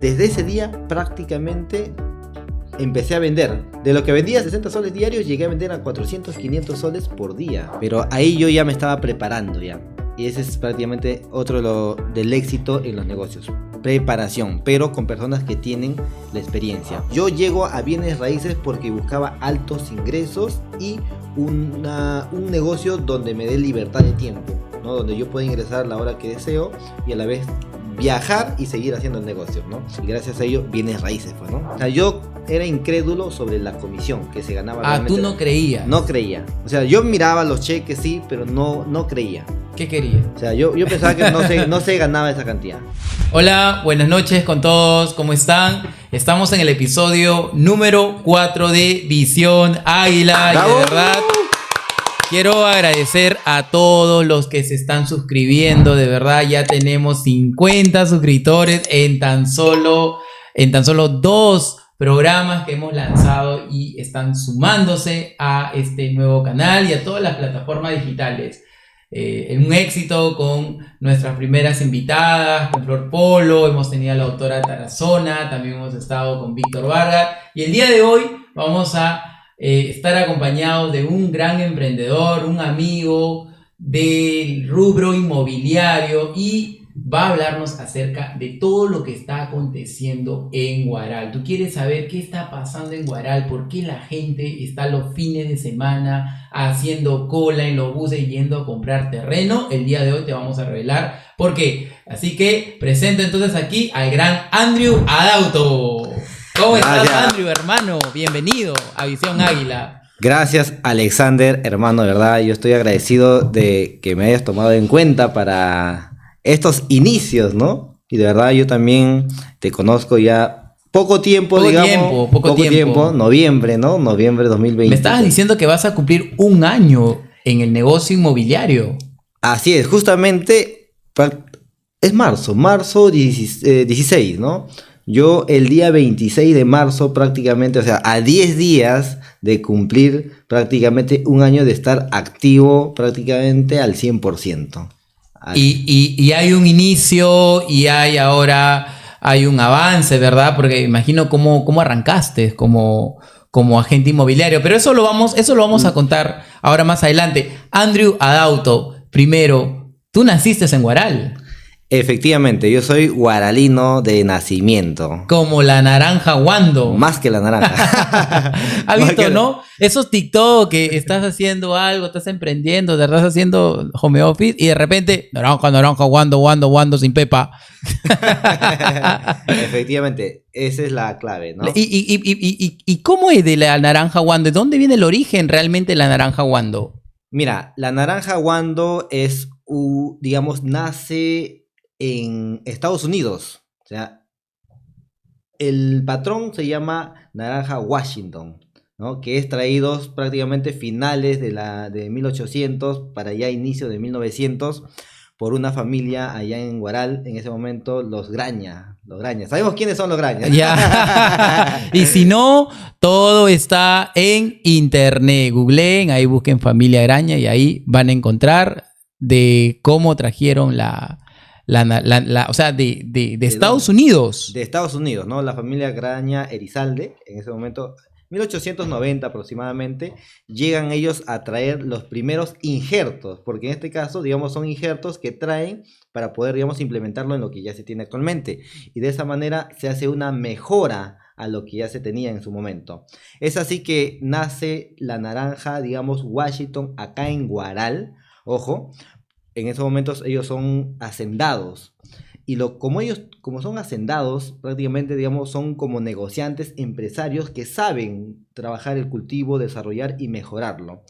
Desde ese día prácticamente empecé a vender. De lo que vendía 60 soles diarios, llegué a vender a 400, 500 soles por día. Pero ahí yo ya me estaba preparando ya. Y ese es prácticamente otro del éxito en los negocios. Preparación, pero con personas que tienen la experiencia. Yo llego a bienes raíces porque buscaba altos ingresos y un negocio donde me dé libertad de tiempo, ¿no? Donde yo pueda ingresar a la hora que deseo y a la vez viajar y seguir haciendo el negocio, ¿no? Y gracias a ello bienes raíces, pues, ¿no? O sea, yo era incrédulo sobre la comisión que se ganaba. Ah, tú no creías. No creía. O sea, yo miraba los cheques, sí, pero no creía. ¿Qué querías? O sea, yo pensaba que no se ganaba esa cantidad. Hola, buenas noches con todos, ¿cómo están? Estamos en el episodio número 4 de Visión Águila. Y de verdad quiero agradecer a todos los que se están suscribiendo. De verdad ya tenemos 50 suscriptores en tan solo 2 programas que hemos lanzado y están sumándose a este nuevo canal y a todas las plataformas digitales. Un éxito con nuestras primeras invitadas, con Flor Polo, hemos tenido a la doctora Tarazona, también hemos estado con Víctor Vargas y el día de hoy vamos a estar acompañados de un gran emprendedor, un amigo del rubro inmobiliario y va a hablarnos acerca de todo lo que está aconteciendo en Huaral. ¿Tú quieres saber qué está pasando en Huaral? ¿Por qué la gente está los fines de semana haciendo cola en los buses yendo a comprar terreno? El día de hoy te vamos a revelar por qué. Así que presento entonces aquí al gran Andrew Adauto. ¿Cómo estás, Andrew, hermano? Bienvenido a Visión Águila. Gracias, Alexander, hermano, de verdad, yo estoy agradecido de que me hayas tomado en cuenta para estos inicios, ¿no? Y de verdad yo también te conozco ya poco tiempo, poco tiempo, noviembre, ¿no? Noviembre 2020. Me estabas diciendo que vas a cumplir un año en el negocio inmobiliario. Así es, justamente es marzo 16, ¿no? Yo el día 26 de marzo prácticamente, o sea, a 10 días de cumplir prácticamente un año de estar activo prácticamente al 100%. Y hay un inicio y hay un avance, ¿verdad? Porque imagino cómo arrancaste como agente inmobiliario. Pero eso lo vamos a contar ahora más adelante. Andrew Adauto, primero, tú naciste en Huaral. Efectivamente, yo soy guaralino de nacimiento. Como la naranja Wando. Más que la naranja. ¿Has visto, no? Esos TikTok que estás haciendo algo, estás emprendiendo, te estás haciendo home office y de repente, naranja, Wando, sin pepa. Efectivamente, esa es la clave, ¿no? ¿Y cómo es de la naranja Wando? ¿De dónde viene el origen realmente de la naranja Wando? Mira, la naranja Wando es, digamos, nace en Estados Unidos. O sea, el patrón se llama naranja Washington, ¿no? Que es traído prácticamente finales de 1800 para ya inicio de 1900 por una familia allá en Huaral, en ese momento los Graña. ¿Sabemos quiénes son los Graña? Ya. Y si no, todo está en internet. Googleen, ahí busquen familia Graña y ahí van a encontrar de cómo trajeron o sea, de Estados Unidos. De Estados Unidos, ¿no? La familia Graña Elizalde, en ese momento, 1890 aproximadamente, llegan ellos a traer los primeros injertos, porque en este caso, digamos, son injertos que traen para poder, digamos, implementarlo en lo que ya se tiene actualmente. Y de esa manera se hace una mejora a lo que ya se tenía en su momento. Es así que nace la naranja, digamos, Washington, acá en Huaral, ojo. En esos momentos ellos son hacendados y como son hacendados, prácticamente, digamos, son como negociantes, empresarios que saben trabajar el cultivo, desarrollar y mejorarlo.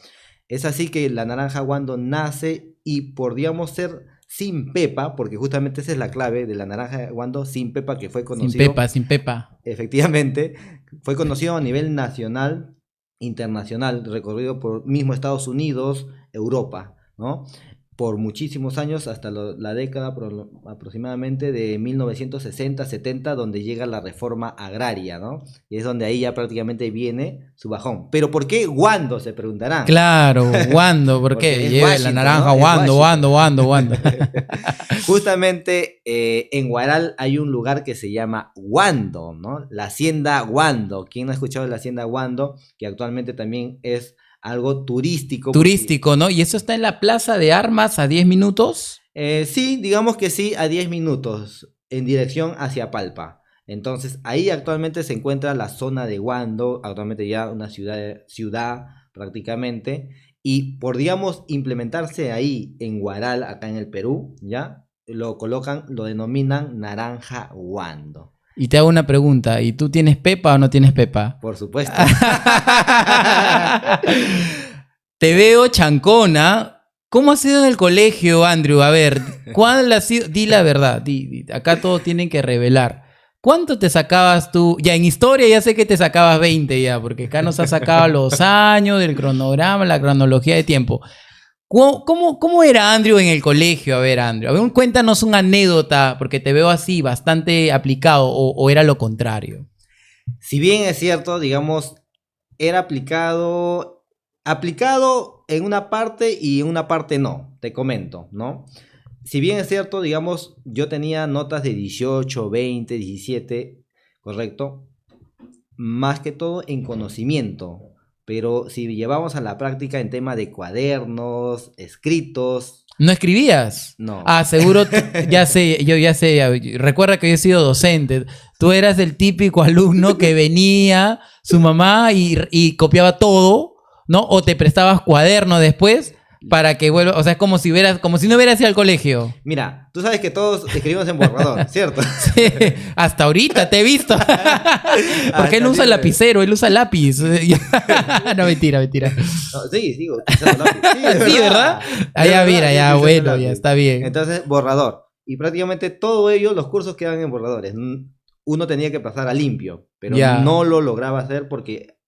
Es así que la naranja Wando nace y por, digamos, ser sin pepa, porque justamente esa es la clave de la naranja Wando sin pepa, que fue conocido. Sin pepa. Efectivamente, fue conocido a nivel nacional, internacional, recorrido por mismo Estados Unidos, Europa, ¿no? por muchísimos años, hasta la década aproximadamente de 1960-70, donde llega la reforma agraria, ¿no? Y es donde ahí ya prácticamente viene su bajón. ¿Pero por qué Wando? Se preguntarán. Claro, Wando, ¿por qué? Lleva la naranja, ¿no? Wando. Justamente en Huaral hay un lugar que se llama Wando, ¿no? La hacienda Wando. ¿Quién no ha escuchado de la hacienda Wando? Que actualmente también es algo turístico. Turístico, ¿no? ¿Y eso está en la Plaza de Armas a 10 minutos? Sí, digamos que sí, a 10 minutos en dirección hacia Palpa. Entonces, ahí actualmente se encuentra la zona de Wando, actualmente ya una ciudad prácticamente, y por, digamos, implementarse ahí en Huaral, acá en el Perú, ¿ya? Lo denominan naranja Wando. Y te hago una pregunta, ¿y tú tienes pepa o no tienes pepa? Por supuesto. Te veo chancona. ¿Cómo has sido en el colegio, Andrew? A ver, ¿cuál ha sido? Di la verdad, acá todos tienen que revelar. ¿Cuánto te sacabas tú? Ya en historia ya sé que te sacabas 20 ya, porque acá nos has sacado los años, del cronograma, la cronología de tiempo. ¿Cómo era Andrew en el colegio? A ver, Andrew, cuéntanos una anécdota, porque te veo así, bastante aplicado, o era lo contrario. Si bien es cierto, digamos, era aplicado en una parte y en una parte no, te comento, ¿no? Si bien es cierto, digamos, yo tenía notas de 18, 20, 17, ¿correcto? Más que todo en conocimiento. Pero si llevamos a la práctica en tema de cuadernos, escritos... ¿No escribías? No. Ah, seguro, ya sé. Recuerda que yo he sido docente. Tú eras el típico alumno que venía, su mamá, y copiaba todo, ¿no? O te prestabas cuaderno después para que vuelva. O sea, es como si no hubieras ido al colegio. Mira, tú sabes que todos escribimos en borrador, ¿cierto? Sí, hasta ahorita te he visto. Porque él no usa lapicero, él usa lápiz. No, mentira. No, sí, sigo utilizando lápiz. Sí, ¿verdad? Ya mira, ya bueno, ya está bien. Entonces, borrador. Y prácticamente todo ello, los cursos quedan en borradores. Uno tenía que pasar a limpio, pero no lo lograba hacer porque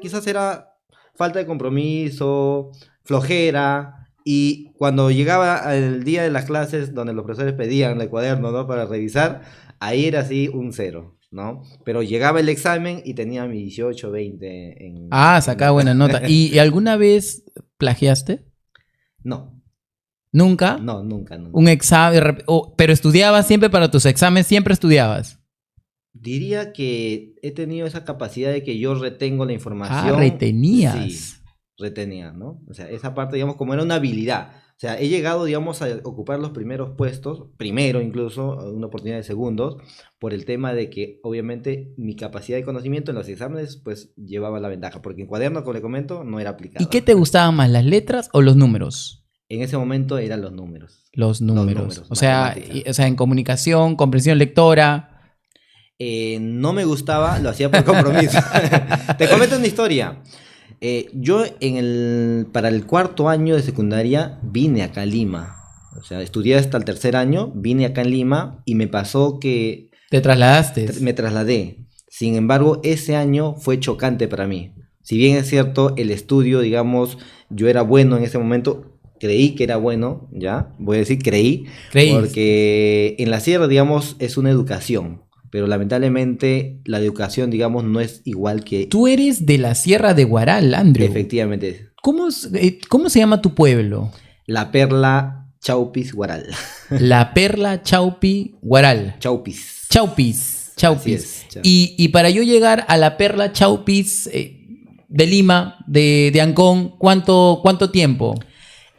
quizás era falta de compromiso, flojera, y cuando llegaba el día de las clases donde los profesores pedían el cuaderno, ¿no?, para revisar, ahí era así un 0, ¿no? Pero llegaba el examen y tenía mi 18, 20 en... Sacaba buena nota. ¿Y alguna vez plagiaste? No. ¿Nunca? No, nunca. Un examen, pero estudiabas siempre para tus exámenes, siempre estudiabas. Diría que he tenido esa capacidad de que yo retengo la información. Retenías. Sí, retenía, ¿no? O sea, esa parte, digamos, como era una habilidad. O sea, he llegado, digamos, a ocupar los primeros puestos, primero incluso, una oportunidad de segundos, por el tema de que, obviamente, mi capacidad de conocimiento en los exámenes, pues, llevaba la ventaja, porque en cuaderno, como le comento, no era aplicado. ¿Y qué te gustaban más, las letras o los números? En ese momento eran los números. Los números. O sea, en comunicación, comprensión lectora... No me gustaba, lo hacía por compromiso. Te comento una historia. Yo para el 4º año de secundaria vine acá a Lima. O sea, estudié hasta el 3er año, vine acá en Lima y me pasó que... ¿Te trasladaste? Me trasladé. Sin embargo, ese año fue chocante para mí. Si bien es cierto, el estudio, digamos, yo era bueno en ese momento, creí que era bueno, ¿ya? Voy a decir creí. Porque en la sierra, digamos, es una educación. Pero lamentablemente la educación, digamos, no es igual que... Tú eres de la Sierra de Huaral, Andrew. Efectivamente. ¿Cómo se llama tu pueblo? La Perla Chaupis Huaral. La Perla Chaupi Huaral. Chaupis. Así es, y para yo llegar a la Perla Chaupis de Lima, de Ancón, ¿cuánto tiempo?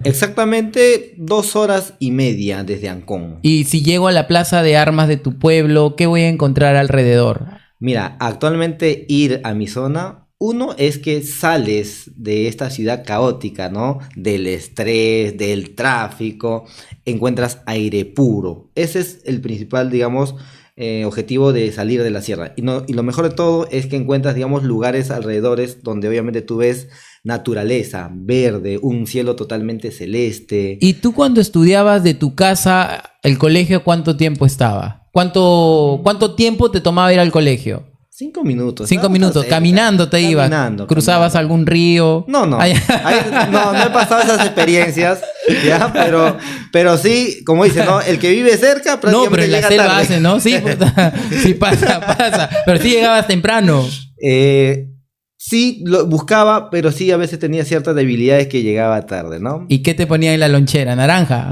Exactamente 2 horas y media desde Ancón. Y si llego a la plaza de armas de tu pueblo, ¿qué voy a encontrar alrededor? Mira, actualmente ir a mi zona, uno es que sales de esta ciudad caótica, ¿no? Del estrés, del tráfico, encuentras aire puro. Ese es el principal, digamos, objetivo de salir de la sierra. Y lo mejor de todo es que encuentras, digamos, lugares alrededores donde obviamente tú ves naturaleza, verde, un cielo totalmente celeste. ¿Y tú cuando estudiabas de tu casa, el colegio, cuánto tiempo estaba? ¿Cuánto tiempo te tomaba ir al colegio? 5 minutos. 5 minutos, cerca. caminando te ibas. ¿Cruzabas algún río? No, no. No he pasado esas experiencias, ya, pero sí, como dice, ¿no? El que vive cerca prácticamente no, pero en la llega selva tarde. hace, ¿no? Sí, sí pasa. Pero sí llegabas temprano. Sí, lo buscaba, pero sí a veces tenía ciertas debilidades que llegaba tarde, ¿no? ¿Y qué te ponía en la lonchera? ¿Naranja?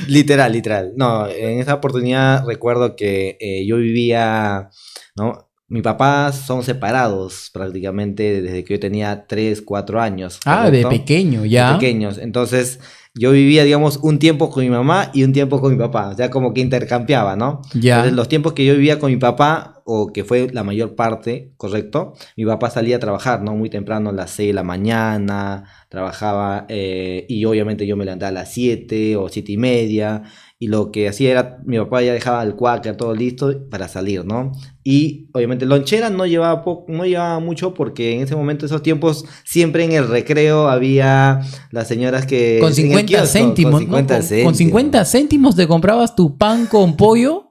Literal. No, en esa oportunidad recuerdo que yo vivía, ¿no? Mis papás son separados prácticamente desde que yo tenía 3, 4 años. Ah, de ¿correcto? pequeño, ya. De pequeños. Entonces, yo vivía, digamos, un tiempo con mi mamá y un tiempo con mi papá. O sea, como que intercambiaba, ¿no? Ya. Entonces, los tiempos que yo vivía con mi papá, o que fue la mayor parte, ¿correcto? Mi papá salía a trabajar, ¿no? Muy temprano, a las 6 de la mañana, trabajaba, y obviamente yo me levantaba a las 7 o 7:30. Y lo que hacía era, mi papá ya dejaba el cuáquer todo listo para salir, ¿no? Y obviamente lonchera no llevaba mucho porque en ese momento, esos tiempos, siempre en el recreo había las señoras que... Con 50 céntimos, con 50 ¿no? céntimos. Con 50 céntimos te comprabas tu pan con pollo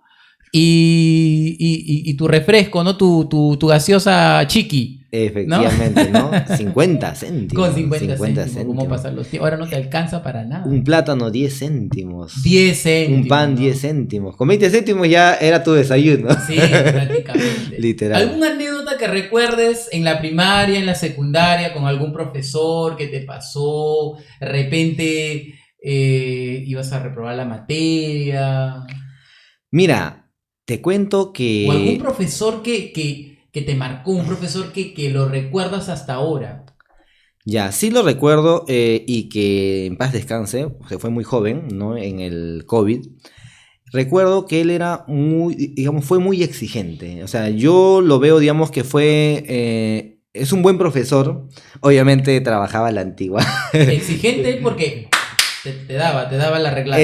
y tu refresco, ¿no? Tu gaseosa chiqui. Efectivamente, ¿no? 50 céntimos. Con 50 céntimos. ¿Cómo pasan los tiempos? Ahora no te alcanza para nada. Un plátano 10 céntimos. 10 céntimos. Un pan 10 céntimos. Con 20 céntimos ya era tu desayuno. Sí, prácticamente. Literal. ¿Alguna anécdota que recuerdes en la primaria, en la secundaria, con algún profesor que te pasó? De repente ibas a reprobar la materia. Mira, te cuento que... O algún profesor que te marcó, un profesor que lo recuerdas hasta ahora. Ya, sí lo recuerdo, y que en paz descanse, se fue muy joven, ¿no? En el COVID. Recuerdo que él era fue muy exigente. O sea, yo lo veo, digamos, que es un buen profesor. Obviamente trabajaba a la antigua. Exigente porque te daba la regla.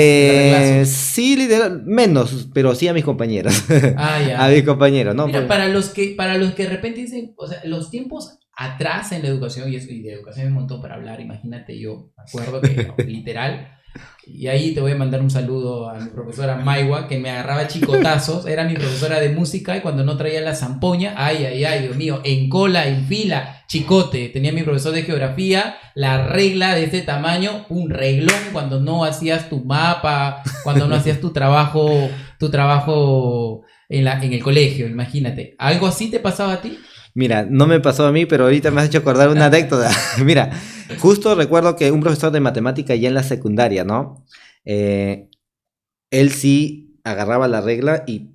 Sí, literal, menos, pero sí a mis compañeros. Ah, ya. A mis compañeros, ¿no? Mira, para los que de repente dicen, o sea, los tiempos atrás en la educación, y de educación hay un montón para hablar, imagínate, yo me acuerdo que no, literal, y ahí te voy a mandar un saludo a mi profesora Maiwa, que me agarraba chicotazos, era mi profesora de música, y cuando no traía la zampoña, ay, Dios mío, en cola, en fila, chicote. Tenía mi profesor de geografía, la regla de este tamaño, un reglón cuando no hacías tu mapa, cuando no hacías tu trabajo en el colegio, imagínate. ¿Algo así te pasaba a ti? Mira, no me pasó a mí, pero ahorita me has hecho acordar una anécdota. Mira, justo recuerdo que un profesor de matemática ya en la secundaria, ¿no? Él sí agarraba la regla y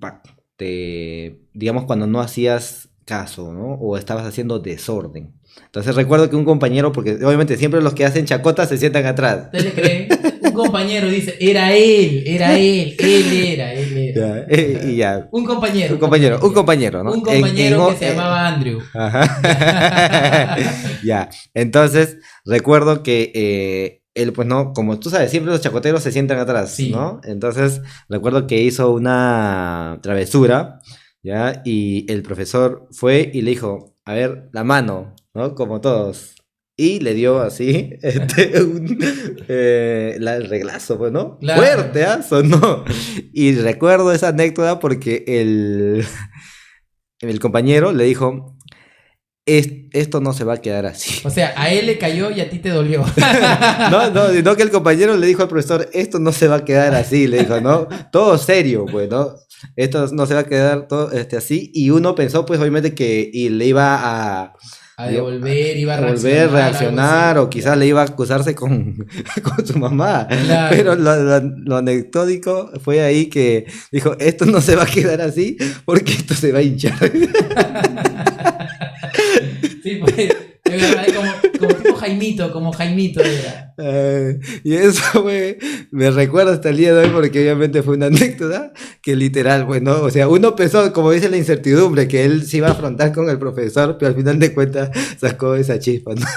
digamos, cuando no hacías caso, ¿no? O estabas haciendo desorden. Entonces recuerdo que un compañero, porque obviamente siempre los que hacen chacota se sientan atrás. ¿Usted le cree? Un compañero dice, era él era. Ya, y ya. Un compañero, Un compañero, ¿no? Un compañero que se llamaba Andrew. Ajá. Ya, entonces recuerdo que él, pues no, como tú sabes, siempre los chacoteros se sientan atrás, Sí. ¿no? Entonces recuerdo que hizo una travesura, ¿ya? Y el profesor fue y le dijo, a ver, la mano, ¿no? Como todos. Y le dio así, el reglazo, pues, ¿no? Claro. Fuerte, ¿ah? Sonó. Y recuerdo esa anécdota porque el compañero le dijo, esto no se va a quedar así. O sea, a él le cayó y a ti te dolió. No, que el compañero le dijo al profesor, esto no se va a quedar así, le dijo, ¿no? Todo serio, pues, ¿no? Esto no se va a quedar todo así. Y uno pensó, pues, obviamente que le iba a devolver, iba a reaccionar, o quizás le iba a acusarse con su mamá. Claro. Pero lo anecdótico fue ahí que dijo, esto no se va a quedar así porque esto se va a hinchar. Sí, pues, de verdad, como tipo Jaimito era. Y eso me recuerda hasta el día de hoy porque obviamente fue una anécdota que literal, bueno, o sea, uno pensó, como dice la incertidumbre, que él se iba a afrontar con el profesor, pero al final de cuentas sacó esa chispa, ¿no?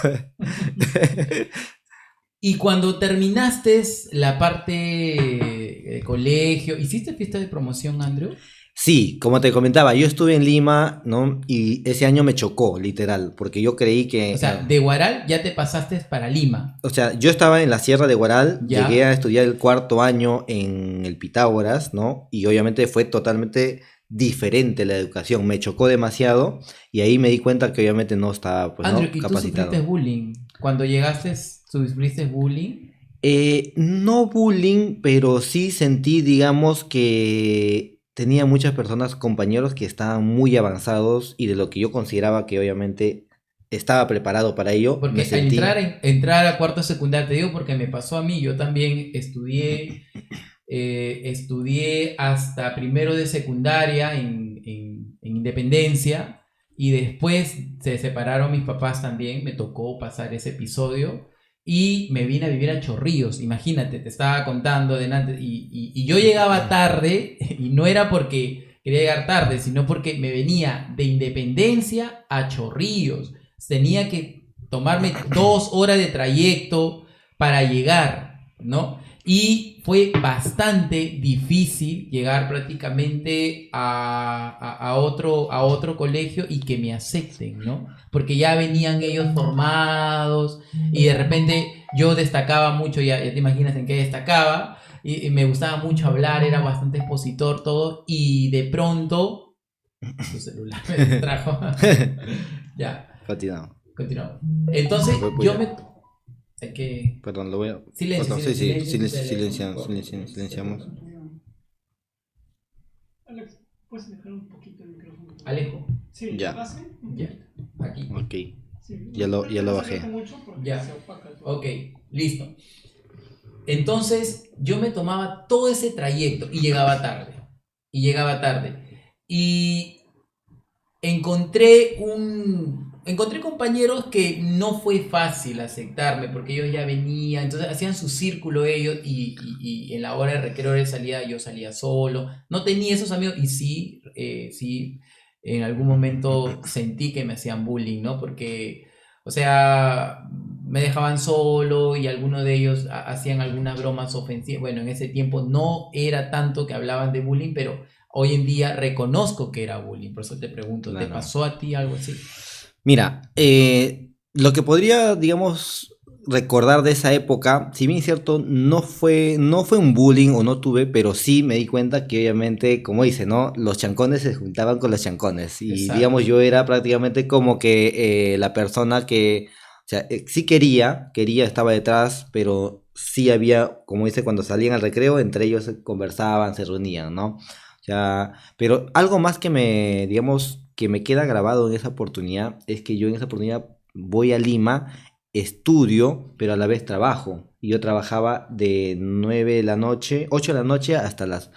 Y cuando terminaste la parte de colegio, ¿hiciste fiesta de promoción, Andrew? Sí, como te comentaba, yo estuve en Lima, ¿no? Y ese año me chocó, literal, porque yo creí que... O sea, de Huaral ya te pasaste para Lima. O sea, yo estaba en la Sierra de Huaral, ¿Ya? Llegué a estudiar el 4.º año en el Pitágoras, ¿no? Y obviamente fue totalmente diferente la educación, me chocó demasiado y ahí me di cuenta que obviamente no estaba pues, Andrew, ¿no? ¿y tú capacitado. sufriste bullying? Cuando llegaste, ¿sufriste bullying? No bullying, pero sí sentí, digamos, que tenía muchas personas, compañeros que estaban muy avanzados y de lo que yo consideraba que obviamente estaba preparado para ello, me Porque al sentí... entrar a cuarto secundario, te digo porque me pasó a mí, yo también estudié hasta primero de secundaria en Independencia y después se separaron mis papás también, me tocó pasar ese episodio y me vine a vivir a Chorrillos, imagínate, te estaba contando delante y yo llegaba tarde y no era porque quería llegar tarde, sino porque me venía de Independencia a Chorrillos, tenía que tomarme 2 horas de trayecto para llegar, ¿no? Y fue bastante difícil llegar prácticamente a otro colegio y que me acepten, ¿no? Porque ya venían ellos formados y de repente yo destacaba mucho, ya te imaginas en qué destacaba, y me gustaba mucho hablar, era bastante expositor, todo, y de pronto tu celular me distrajo. Ya, Continuamos. continuamos. Entonces Voy yo a... me... Hay que... Perdón, lo voy a... Silencio, Perdón, sí, sí, silencio, silencio tu teléfono, por favor. silenciamos. Alex, ¿puedes dejar un poquito el micrófono? Alejo. Sí, Ya. ¿base? Ya, aquí. Ok, Sí. ya lo No bajé. acerca mucho porque Ya. se opaca todo. Ok, listo. Entonces yo me tomaba todo ese trayecto y llegaba tarde. Y llegaba tarde. Y encontré compañeros que no fue fácil aceptarme porque ellos ya venían, entonces hacían su círculo ellos y en la hora de recreo de salida yo salía solo, no tenía esos amigos y sí, sí, en algún momento sentí que me hacían bullying, ¿no? Porque, o sea, me dejaban solo y algunos de ellos hacían algunas bromas ofensivas, bueno, en ese tiempo no era tanto que hablaban de bullying, pero hoy en día reconozco que era bullying, por eso te pregunto, ¿te Claro. pasó a ti algo así? Mira, lo que podría, digamos, recordar de esa época, si bien es cierto, no fue un bullying o no tuve, pero sí me di cuenta que obviamente, como dice, ¿no? Los chancones se juntaban con los chancones. Y Exacto. digamos, yo era prácticamente como que la persona que, o sea, sí quería, estaba detrás, pero sí había, como dice, cuando salían al recreo, entre ellos conversaban, se reunían, ¿no? O sea, pero algo más que me, digamos, que me queda grabado en esa oportunidad es que yo en esa oportunidad voy a Lima, estudio, pero a la vez trabajo. Y yo trabajaba de 9 de la noche, 8 de la noche hasta las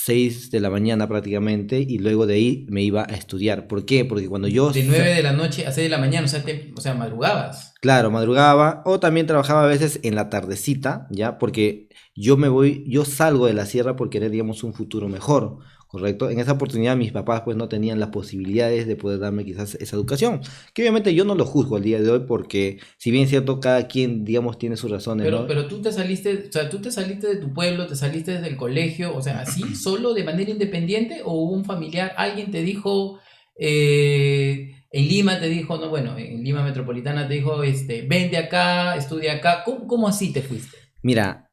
6 de la mañana prácticamente, y luego de ahí me iba a estudiar. ¿Por qué? Porque cuando yo... De 9 de la noche a 6 de la mañana, o sea, madrugabas. Claro, madrugaba o también trabajaba a veces en la tardecita, ¿ya? Porque yo salgo de la sierra por querer, digamos, un futuro mejor, ¿correcto? En esa oportunidad mis papás pues no tenían las posibilidades de poder darme quizás esa educación, que obviamente yo no lo juzgo al día de hoy porque si bien es cierto, cada quien, digamos, tiene sus razones, ¿no? Pero tú te saliste, o sea, tú te saliste de tu pueblo, te saliste del colegio, o sea, así, solo de manera independiente, o hubo un familiar, alguien te dijo, en Lima te dijo, no, bueno, en Lima Metropolitana te dijo, vente acá, estudia acá, ¿cómo así te fuiste? Mira,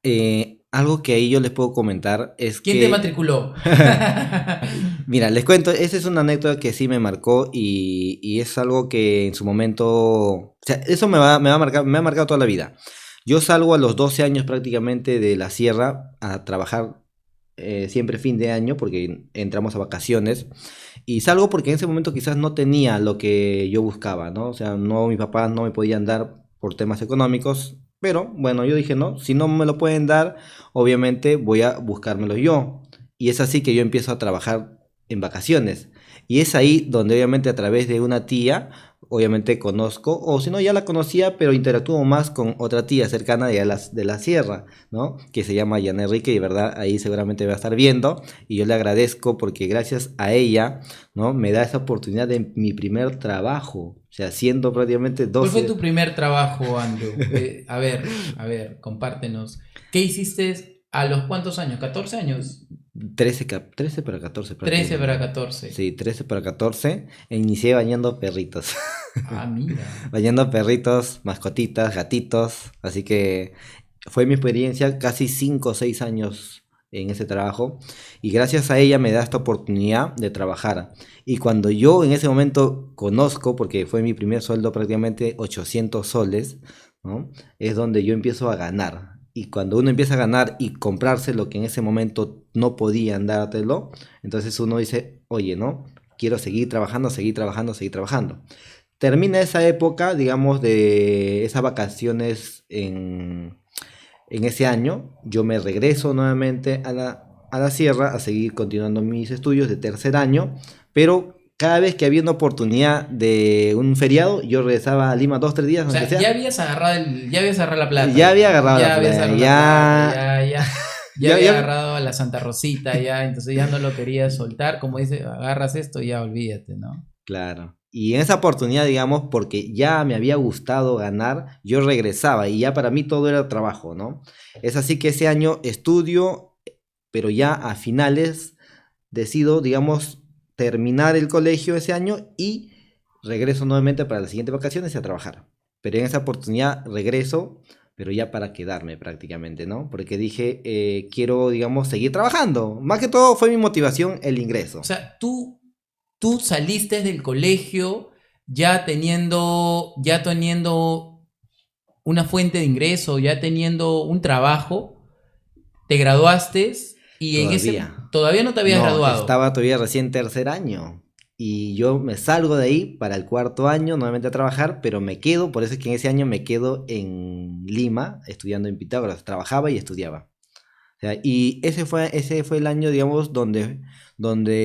algo que ahí yo les puedo comentar es ¿Quién te que... matriculó? Mira, les cuento, esa es una anécdota que sí me marcó y es algo que en su momento, o sea, eso me va a marcar, me ha marcado toda la vida. Yo salgo a los 12 años prácticamente de la sierra a trabajar siempre fin de año porque entramos a vacaciones y salgo porque en ese momento quizás no tenía lo que yo buscaba, ¿no? O sea, no, mis papás no me podían dar por temas económicos, pero bueno, yo dije, no, si no me lo pueden dar, obviamente voy a buscármelo yo. Y es así que yo empiezo a trabajar en vacaciones. Y es ahí donde obviamente a través de una tía, obviamente conozco, o si no ya la conocía, pero interactúo más con otra tía cercana de la sierra, ¿no? Que se llama Yana Enrique y de verdad ahí seguramente va a estar viendo. Y yo le agradezco porque gracias a ella, ¿no? Me da esa oportunidad de mi primer trabajo. O sea, siendo prácticamente ¿Cuál fue 12... tu primer trabajo, Andrew? A ver, compártenos. ¿Qué hiciste a los cuántos años? ¿14 años? 13 para 14 13 para prácticamente. 14. Sí, 13 para 14. E inicié bañando perritos. Ah, mira. Bañando perritos, mascotitas, gatitos. Así que fue mi experiencia casi 5 o 6 años en ese trabajo y gracias a ella me da esta oportunidad de trabajar. Y cuando yo en ese momento conozco, porque fue mi primer sueldo prácticamente 800 soles, ¿no? Es donde yo empiezo a ganar. Y cuando uno empieza a ganar y comprarse lo que en ese momento no podían dártelo, entonces uno dice, oye, ¿no? Quiero seguir trabajando, seguir trabajando, seguir trabajando. Termina esa época, digamos, de esas vacaciones en ese año, yo me regreso nuevamente a la sierra a seguir continuando mis estudios de tercer año, pero cada vez que había una oportunidad de un feriado, yo regresaba a Lima 2, 3 días, O sea, aunque sea. ya habías agarrado la plata. Ya había agarrado Ya la habías plata, agarrado ya, la plata, ya ya, había ya- agarrado a la Santa Rosita, ya, entonces ya no lo querías soltar, como dice, agarras esto y ya olvídate, ¿no? Claro. Y en esa oportunidad, digamos, porque ya me había gustado ganar, yo regresaba y ya para mí todo era trabajo, ¿no? Es así que ese año estudio, pero ya a finales decido, digamos, terminar el colegio ese año y regreso nuevamente para las siguientes vacaciones a trabajar. Pero en esa oportunidad regreso, pero ya para quedarme prácticamente, ¿no? Porque dije, quiero, digamos, seguir trabajando. Más que todo fue mi motivación el ingreso. O sea, tú saliste del colegio ya teniendo una fuente de ingreso, ya teniendo un trabajo, te graduaste y en ese Todavía. todavía no te habías No, graduado. estaba todavía recién tercer año. Y yo me salgo de ahí para el cuarto año nuevamente a trabajar, pero me quedo, por eso es que en ese año me quedo en Lima estudiando en Pitágoras. Trabajaba y estudiaba. O sea, y ese fue el año, digamos, donde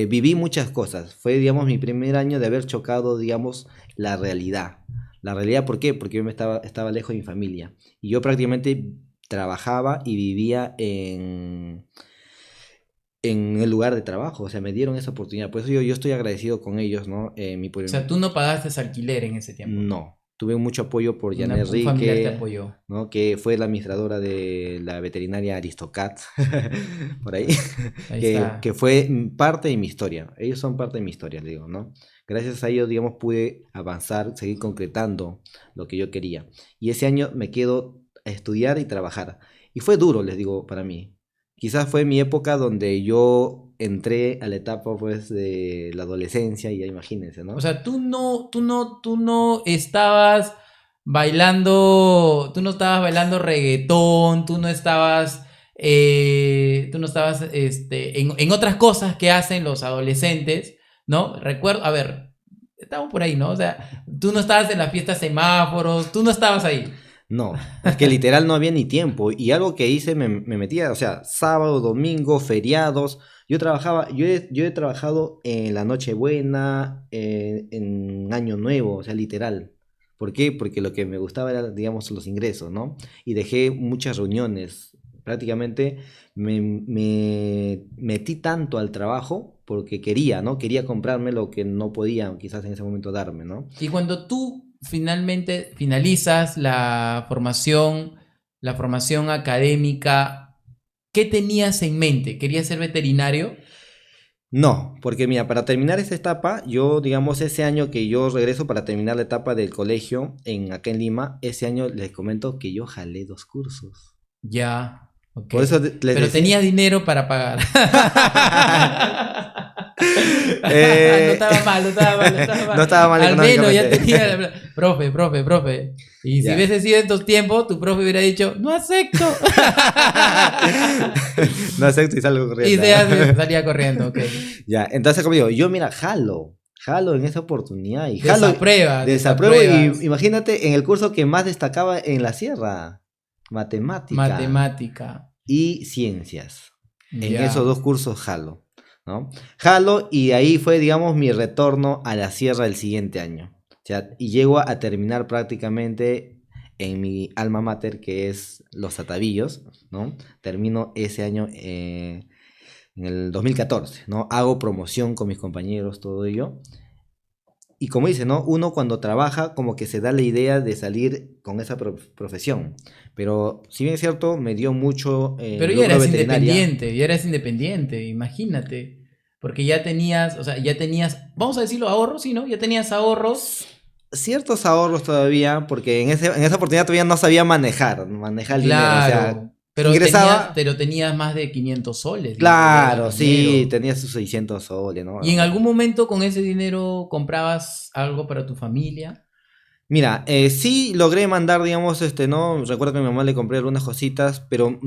viví muchas cosas. Fue, digamos, mi primer año de haber chocado, digamos, la realidad. La realidad, ¿por qué? Porque yo estaba lejos de mi familia. Y yo prácticamente trabajaba y vivía en el lugar de trabajo, o sea, me dieron esa oportunidad, por eso yo estoy agradecido con ellos, ¿no? O sea, tú no pagaste alquiler en ese tiempo. No, tuve mucho apoyo por Janet Un familiar te Rique, apoyó. ¿no? Que fue la administradora de la veterinaria Aristocat, por ahí, Ahí está. que fue parte de mi historia, ellos son parte de mi historia, digo, ¿no? Gracias a ellos, digamos, pude avanzar, seguir concretando lo que yo quería, y ese año me quedo a estudiar y trabajar, y fue duro, les digo, para mí. Quizás fue mi época donde yo entré a la etapa pues de la adolescencia y ya imagínense, O ¿no? sea, tú no estabas bailando reggaetón, tú no estabas en otras cosas que hacen los adolescentes, ¿no? Recuerdo, a ver, estamos por ahí, ¿no? O sea, tú no estabas en las fiestas semáforos, tú no estabas ahí. No, es que literal no había ni tiempo y algo que hice me metía, o sea, sábado, domingo, feriados, yo he trabajado en la Nochebuena, en Año Nuevo, o sea, literal. ¿Por qué? Porque lo que me gustaba era, digamos, los ingresos, ¿no? Y dejé muchas reuniones, prácticamente me metí tanto al trabajo porque quería, ¿no? Quería comprarme lo que no podía quizás en ese momento darme, ¿no? Y cuando tú finalmente finalizas la formación académica, ¿qué tenías en mente? ¿Querías ser veterinario? No, porque mira, para terminar esta etapa, yo, digamos, ese año que yo regreso para terminar la etapa del colegio acá en Lima, ese año les comento que yo jalé 2 cursos. Ya, ok. Por eso les Pero decía. tenía dinero para pagar. No Eh, estaba mal, no estaba mal, no estaba no mal. estaba mal Al menos ya económicamente. tenía. Profe. Y si Ya. hubiese sido en tus tiempos, tu profe hubiera dicho, no acepto. No acepto y salgo Y corriendo. salía corriendo, ok. Ya, entonces como digo, yo mira, jalo en esa oportunidad y jalo, Desapruebas, desapruebo y desapruebas. imagínate en el curso que más destacaba en la sierra, matemática Matemática. y ciencias. En esos Ya. 2 cursos jalo, ¿no? Jalo y ahí fue, digamos, mi retorno a la sierra el siguiente año. O sea, y llego a terminar prácticamente en mi alma mater, que es Los Atavillos, ¿no? Termino ese año en el 2014, ¿no? Hago promoción con mis compañeros, todo ello. Y como dice, ¿no? Uno cuando trabaja como que se da la idea de salir con esa profesión. Pero si bien es cierto, me dio mucho Pero rubro veterinaria. ya eras independiente, imagínate. Porque ya tenías, o sea, vamos a decirlo, ahorros, ¿sí, no? Ya tenías ahorros. Ciertos ahorros todavía, porque en esa oportunidad todavía no sabía manejar el dinero. O sea, Claro. ingresaba. Pero tenías más de 500 soles. Claro, Dinero. sí, tenía sus 600 soles, ¿no? ¿Y en algún momento con ese dinero comprabas algo para tu familia? Mira, sí logré mandar, digamos, ¿no? Recuerdo que a mi mamá le compré algunas cositas, pero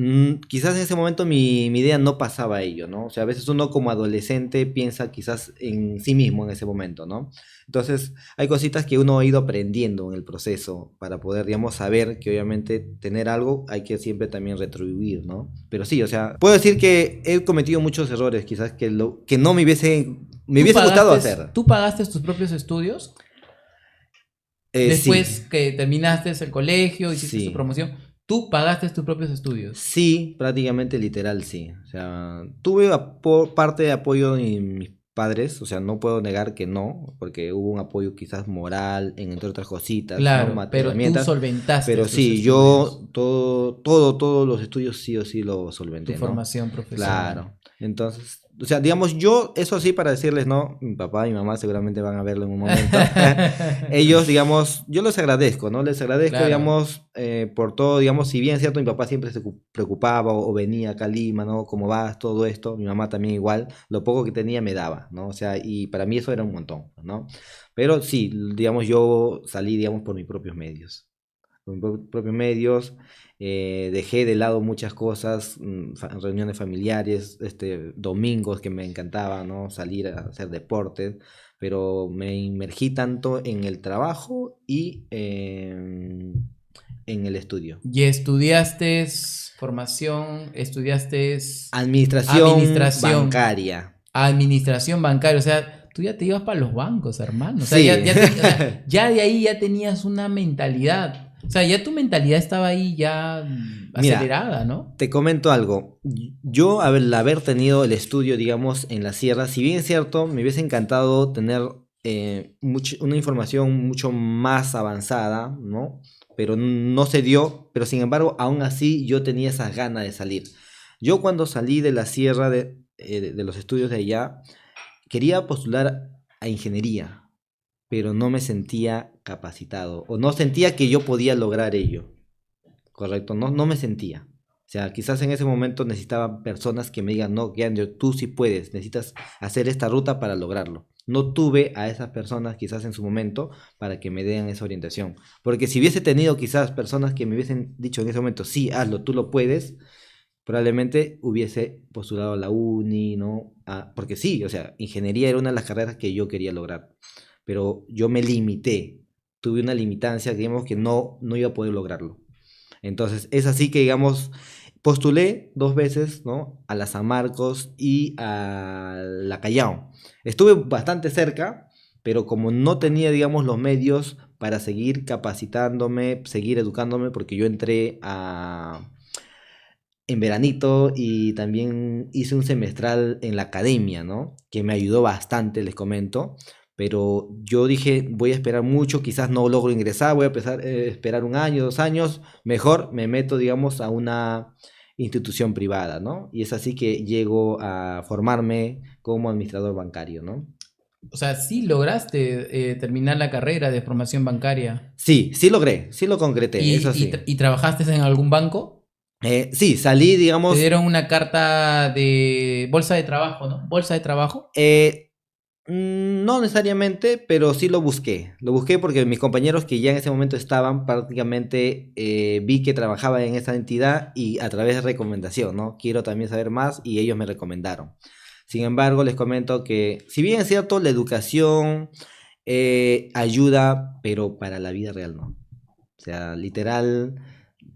quizás en ese momento mi idea no pasaba a ello, ¿no? O sea, a veces uno como adolescente piensa quizás en sí mismo en ese momento, ¿no? Entonces, hay cositas que uno ha ido aprendiendo en el proceso para poder, digamos, saber que obviamente tener algo hay que siempre también retribuir, ¿no? Pero sí, o sea, puedo decir que he cometido muchos errores, quizás que no me hubiese gustado hacer. ¿Tú pagaste tus propios estudios? Sí, Después que terminaste el colegio, hiciste tu sí. promoción, ¿tú pagaste tus propios estudios? Sí, prácticamente literal, sí. O sea, tuve parte de apoyo de mis padres, o sea, no puedo negar que no, porque hubo un apoyo quizás moral, entre otras cositas, ¿no? Claro, pero tú Herramientas, solventaste pero tus sí, estudios, yo todos los estudios sí o sí lo tu solventé, ¿no? formación profesional. Claro. Entonces, o sea, digamos, yo, eso sí, para decirles, ¿no? Mi papá y mi mamá seguramente van a verlo en un momento. Ellos, digamos, yo les agradezco, ¿no? Les agradezco, Claro. digamos, por todo, digamos, si bien es cierto, mi papá siempre se preocupaba o venía acá a Lima, ¿no? ¿Cómo vas? Todo esto, mi mamá también igual, lo poco que tenía me daba, ¿no? O sea, y para mí eso era un montón, ¿no? Pero sí, digamos, yo salí, digamos, por mis propios medios. Por mis propios medios, dejé de lado muchas cosas, reuniones familiares, domingos que me encantaba, ¿no? Salir a hacer deportes, pero me inmergí tanto en el trabajo y en el estudio. ¿Y estudiaste formación, estudiaste Administración administración, bancaria. administración bancaria? O sea, tú ya te ibas para los bancos, hermano. O sea, Sí. o sea, ya de ahí ya tenías una mentalidad. O sea, ya tu mentalidad estaba ahí ya Mira, acelerada, ¿no? te comento algo. Yo, haber tenido el estudio, digamos, en la sierra, si bien es cierto, me hubiese encantado tener una información mucho más avanzada, ¿no? Pero no se dio, pero sin embargo, aún así yo tenía esas ganas de salir. Yo cuando salí de la sierra de los estudios de allá, quería postular a ingeniería, pero no me sentía capacitado o no sentía que yo podía lograr ello. Correcto, no me sentía. O sea, quizás en ese momento necesitaba personas que me digan, no, Andrew, tú sí puedes, necesitas hacer esta ruta para lograrlo. No tuve a esas personas quizás en su momento para que me den esa orientación. Porque si hubiese tenido quizás personas que me hubiesen dicho en ese momento, sí, hazlo, tú lo puedes, probablemente hubiese postulado a la uni, ¿no? Porque sí, o sea, ingeniería era una de las carreras que yo quería lograr. Pero yo me limité, tuve una limitancia, digamos, que no iba a poder lograrlo. Entonces, es así que, digamos, postulé 2 veces, ¿no? A la San Marcos y a la Callao. Estuve bastante cerca, pero como no tenía, digamos, los medios para seguir capacitándome, seguir educándome, porque yo entré en veranito y también hice un semestral en la academia, ¿no? Que me ayudó bastante, les comento. Pero yo dije, voy a esperar mucho, quizás no logro ingresar, voy a esperar 1 año, 2 años, mejor me meto, digamos, a una institución privada, ¿no? Y es así que llego a formarme como administrador bancario, ¿no? O sea, sí lograste terminar la carrera de formación bancaria. Sí, sí logré, sí lo concreté, eso sí. Y trabajaste en algún banco? Sí, salí, Te digamos, dieron una carta de bolsa de trabajo, ¿no? Bolsa de trabajo. eh, no necesariamente, pero sí lo busqué. Lo busqué porque mis compañeros que ya en ese momento estaban, prácticamente vi que trabajaba en esa entidad y a través de recomendación, ¿no? Quiero también saber más y ellos me recomendaron. Sin embargo, les comento que, si bien es cierto, la educación ayuda, pero para la vida real no. O sea, literal,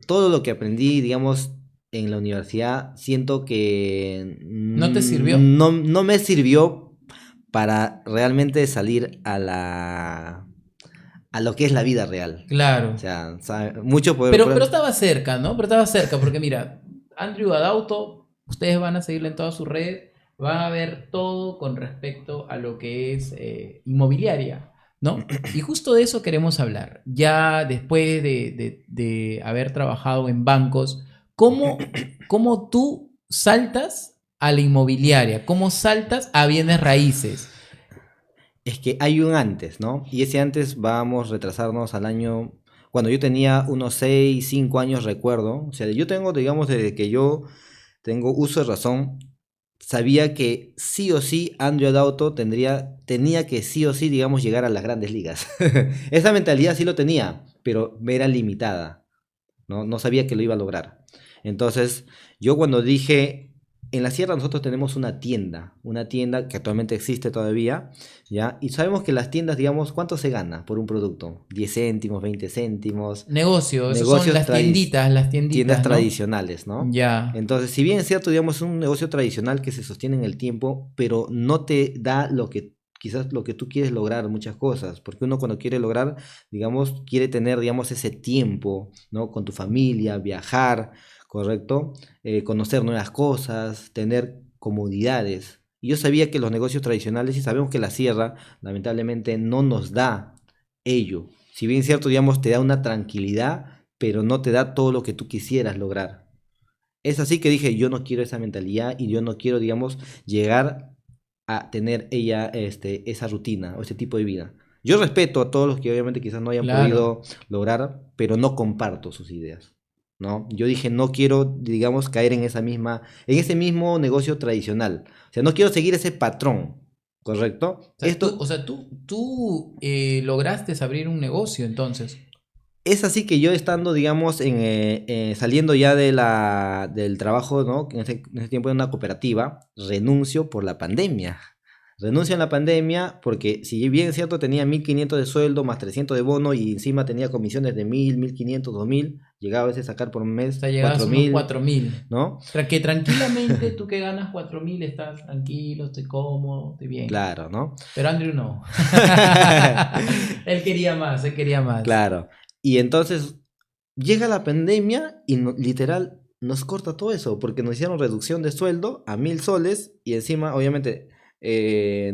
todo lo que aprendí, digamos, en la universidad, siento que ¿No te sirvió? no me sirvió para realmente salir a lo que es la vida real. Claro. O sea, mucho Pero estaba cerca, ¿no? Pero estaba cerca, porque mira, Andrew Adauto, ustedes van a seguirlo en todas sus redes, van a ver todo con respecto a lo que es inmobiliaria, ¿no? Y justo de eso queremos hablar. Ya después de haber trabajado en bancos, ¿cómo tú saltas a la inmobiliaria? ¿Cómo saltas a bienes raíces? Es que hay un antes, ¿no? Y ese antes vamos a retrasarnos al año cuando yo tenía unos 6 5 años, recuerdo. O sea, yo tengo, digamos, desde que yo tengo uso de razón, sabía que sí o sí Andrew Auto tenía que sí o sí, digamos, llegar a las grandes ligas. Esa mentalidad sí lo tenía, pero me era limitada, ¿no? No sabía que lo iba a lograr. Entonces, yo cuando dije, en la sierra nosotros tenemos una tienda que actualmente existe todavía, ¿ya? Y sabemos que las tiendas, digamos, ¿cuánto se gana por un producto? 10 céntimos, 20 céntimos, Negocio, esos son negocios las tiendas tienditas, ¿no? tradicionales, ¿no? Ya, Entonces, si bien es cierto, digamos, es un negocio tradicional que se sostiene en el tiempo, pero no te da lo que quizás lo que tú quieres lograr, muchas cosas, porque uno cuando quiere lograr, digamos, quiere tener, digamos, ese tiempo, ¿no? Con tu familia, viajar, ¿correcto? Conocer nuevas cosas, tener comodidades. Y yo sabía que los negocios tradicionales, y sabemos que la sierra, lamentablemente, no nos da ello. Si bien es cierto, digamos, te da una tranquilidad, pero no te da todo lo que tú quisieras lograr. Es así que dije, yo no quiero esa mentalidad y yo no quiero, digamos, llegar a tener ella esa rutina o ese tipo de vida. Yo respeto a todos los que obviamente quizás no hayan claro. podido lograr, pero no comparto sus ideas, ¿no? Yo dije, no quiero, digamos, caer en ese mismo negocio tradicional. O sea, no quiero seguir ese patrón, ¿correcto? Esto, Tú lograste abrir un negocio entonces. es así que yo estando, digamos, saliendo ya del trabajo, ¿no? Que en ese tiempo en una cooperativa, renuncio por la pandemia. Renuncio en la pandemia porque si bien es cierto tenía 1.500 de sueldo más 300 de bono y encima tenía comisiones de 1.000, 1.500, 2.000, llegaba a veces a sacar por un O mes sea, llegabas a unos 4.000, 4.000. ¿no? Que tranquilamente tú que ganas 4.000 estás tranquilo, estoy cómodo, estoy bien. Claro, ¿no? Pero Andrew no. Él quería más, él quería más. Claro. Y entonces llega la pandemia y literal nos corta todo eso, porque nos hicieron reducción de sueldo a 1.000 soles y encima, obviamente,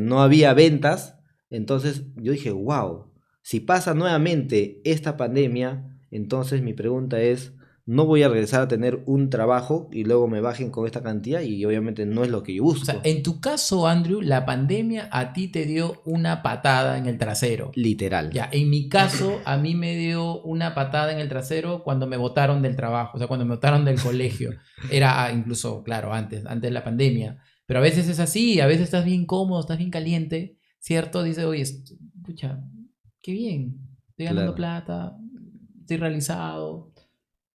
no había ventas. Entonces yo dije, wow, si pasa nuevamente esta pandemia, entonces mi pregunta es, no voy a regresar a tener un trabajo y luego me bajen con esta cantidad y obviamente no es lo que yo O sea, busco, en tu caso, Andrew, la pandemia a ti te dio una patada en el trasero. literal. Ya, en mi caso, a mí me dio una patada en el trasero cuando me botaron del trabajo, o sea, cuando me botaron del colegio. Era incluso, claro, antes de la pandemia. Pero a veces es así, a veces estás bien cómodo, estás bien caliente, ¿cierto? Dices, oye, pucha, qué bien, estoy ganando Claro, plata, estoy realizado,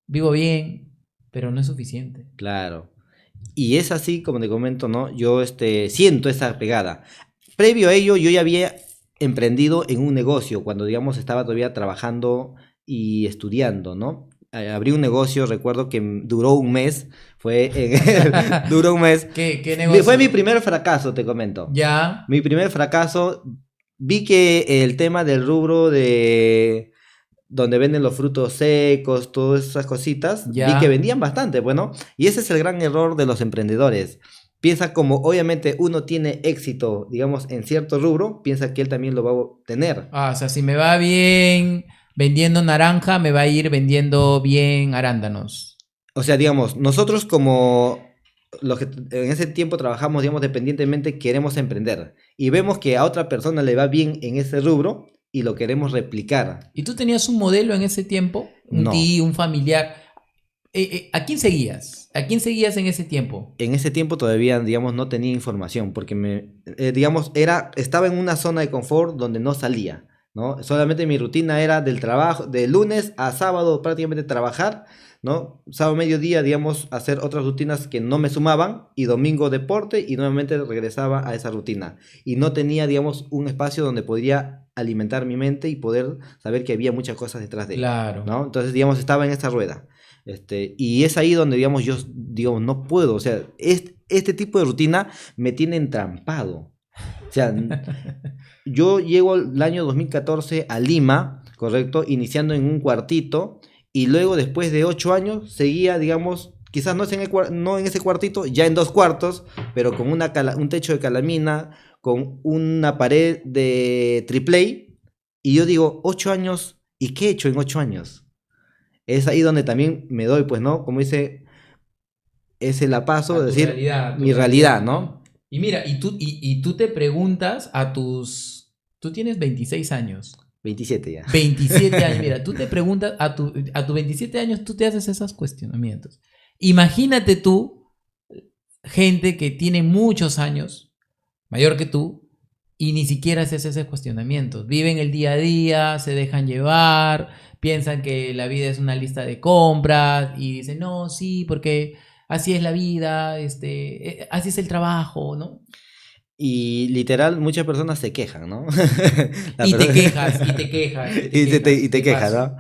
vivo bien, pero no es suficiente. claro. Y es así, como te comento, ¿no? Yo siento esa pegada. Previo a ello, yo ya había emprendido en un negocio, cuando, digamos, estaba todavía trabajando y estudiando, ¿no? Abrí un negocio, recuerdo que duró un mes, duró un mes. ¿Qué Fue mi negocio? primer fracaso, te comento. Ya, Mi primer fracaso, vi que el tema del rubro de donde venden los frutos secos, todas esas cositas, vi que ya. vendían bastante, bueno, y ese es el gran error de los emprendedores. Piensa como obviamente uno tiene éxito, digamos, en cierto rubro, piensa que él también lo va a tener. Ah, o sea, si me va bien vendiendo naranja, me va a ir vendiendo bien arándanos. O sea, digamos, nosotros como los que en ese tiempo trabajamos, digamos, dependientemente, queremos emprender y vemos que a otra persona le va bien en ese rubro y lo queremos replicar. ¿Y tú tenías un modelo en ese tiempo? Un No. tío, un familiar. ¿A quién seguías? ¿A quién seguías en ese tiempo? En ese tiempo todavía, digamos, no tenía información porque digamos, estaba en una zona de confort donde no salía, ¿no? Solamente mi rutina era del trabajo, de lunes a sábado prácticamente trabajar, ¿no? Sábado mediodía, digamos, hacer otras rutinas que no me sumaban y domingo deporte y nuevamente regresaba a esa rutina. Y no tenía, digamos, un espacio donde podría alimentar mi mente y poder saber que había muchas cosas detrás de, Claro. ¿no? Entonces, digamos, estaba en esa rueda. Y es ahí donde, digamos, yo digo, no puedo, o sea, este tipo de rutina me tiene entrampado. O sea, yo llego el año 2014 a Lima, ¿correcto? Iniciando en un cuartito y luego después de 8 años seguía, digamos, quizás no, no en ese cuartito, ya en 2 cuartos, pero con un techo de calamina, con una pared de triple. Y yo digo, 8 años, ¿y qué he hecho en 8 años? Es ahí donde también me doy, pues, ¿no? Como dice, ese la paso A de decir tu mi realidad, realidad, ¿no? ¿no? Y mira, y tú te preguntas a tus... Tú tienes 26 años. 27 ya. 27 años, mira, tú te preguntas, a tu 27 años tú te haces esos cuestionamientos. Imagínate tú, gente que tiene muchos años, mayor que tú, y ni siquiera se hace esos cuestionamientos. Viven el día a día, se dejan llevar, piensan que la vida es una lista de compras y dicen, no, sí, porque así es la vida, así es el trabajo, ¿no? Y literal, muchas personas se quejan, ¿no? Y te quejas, y te quejas, Y te de quejas, paso. ¿no?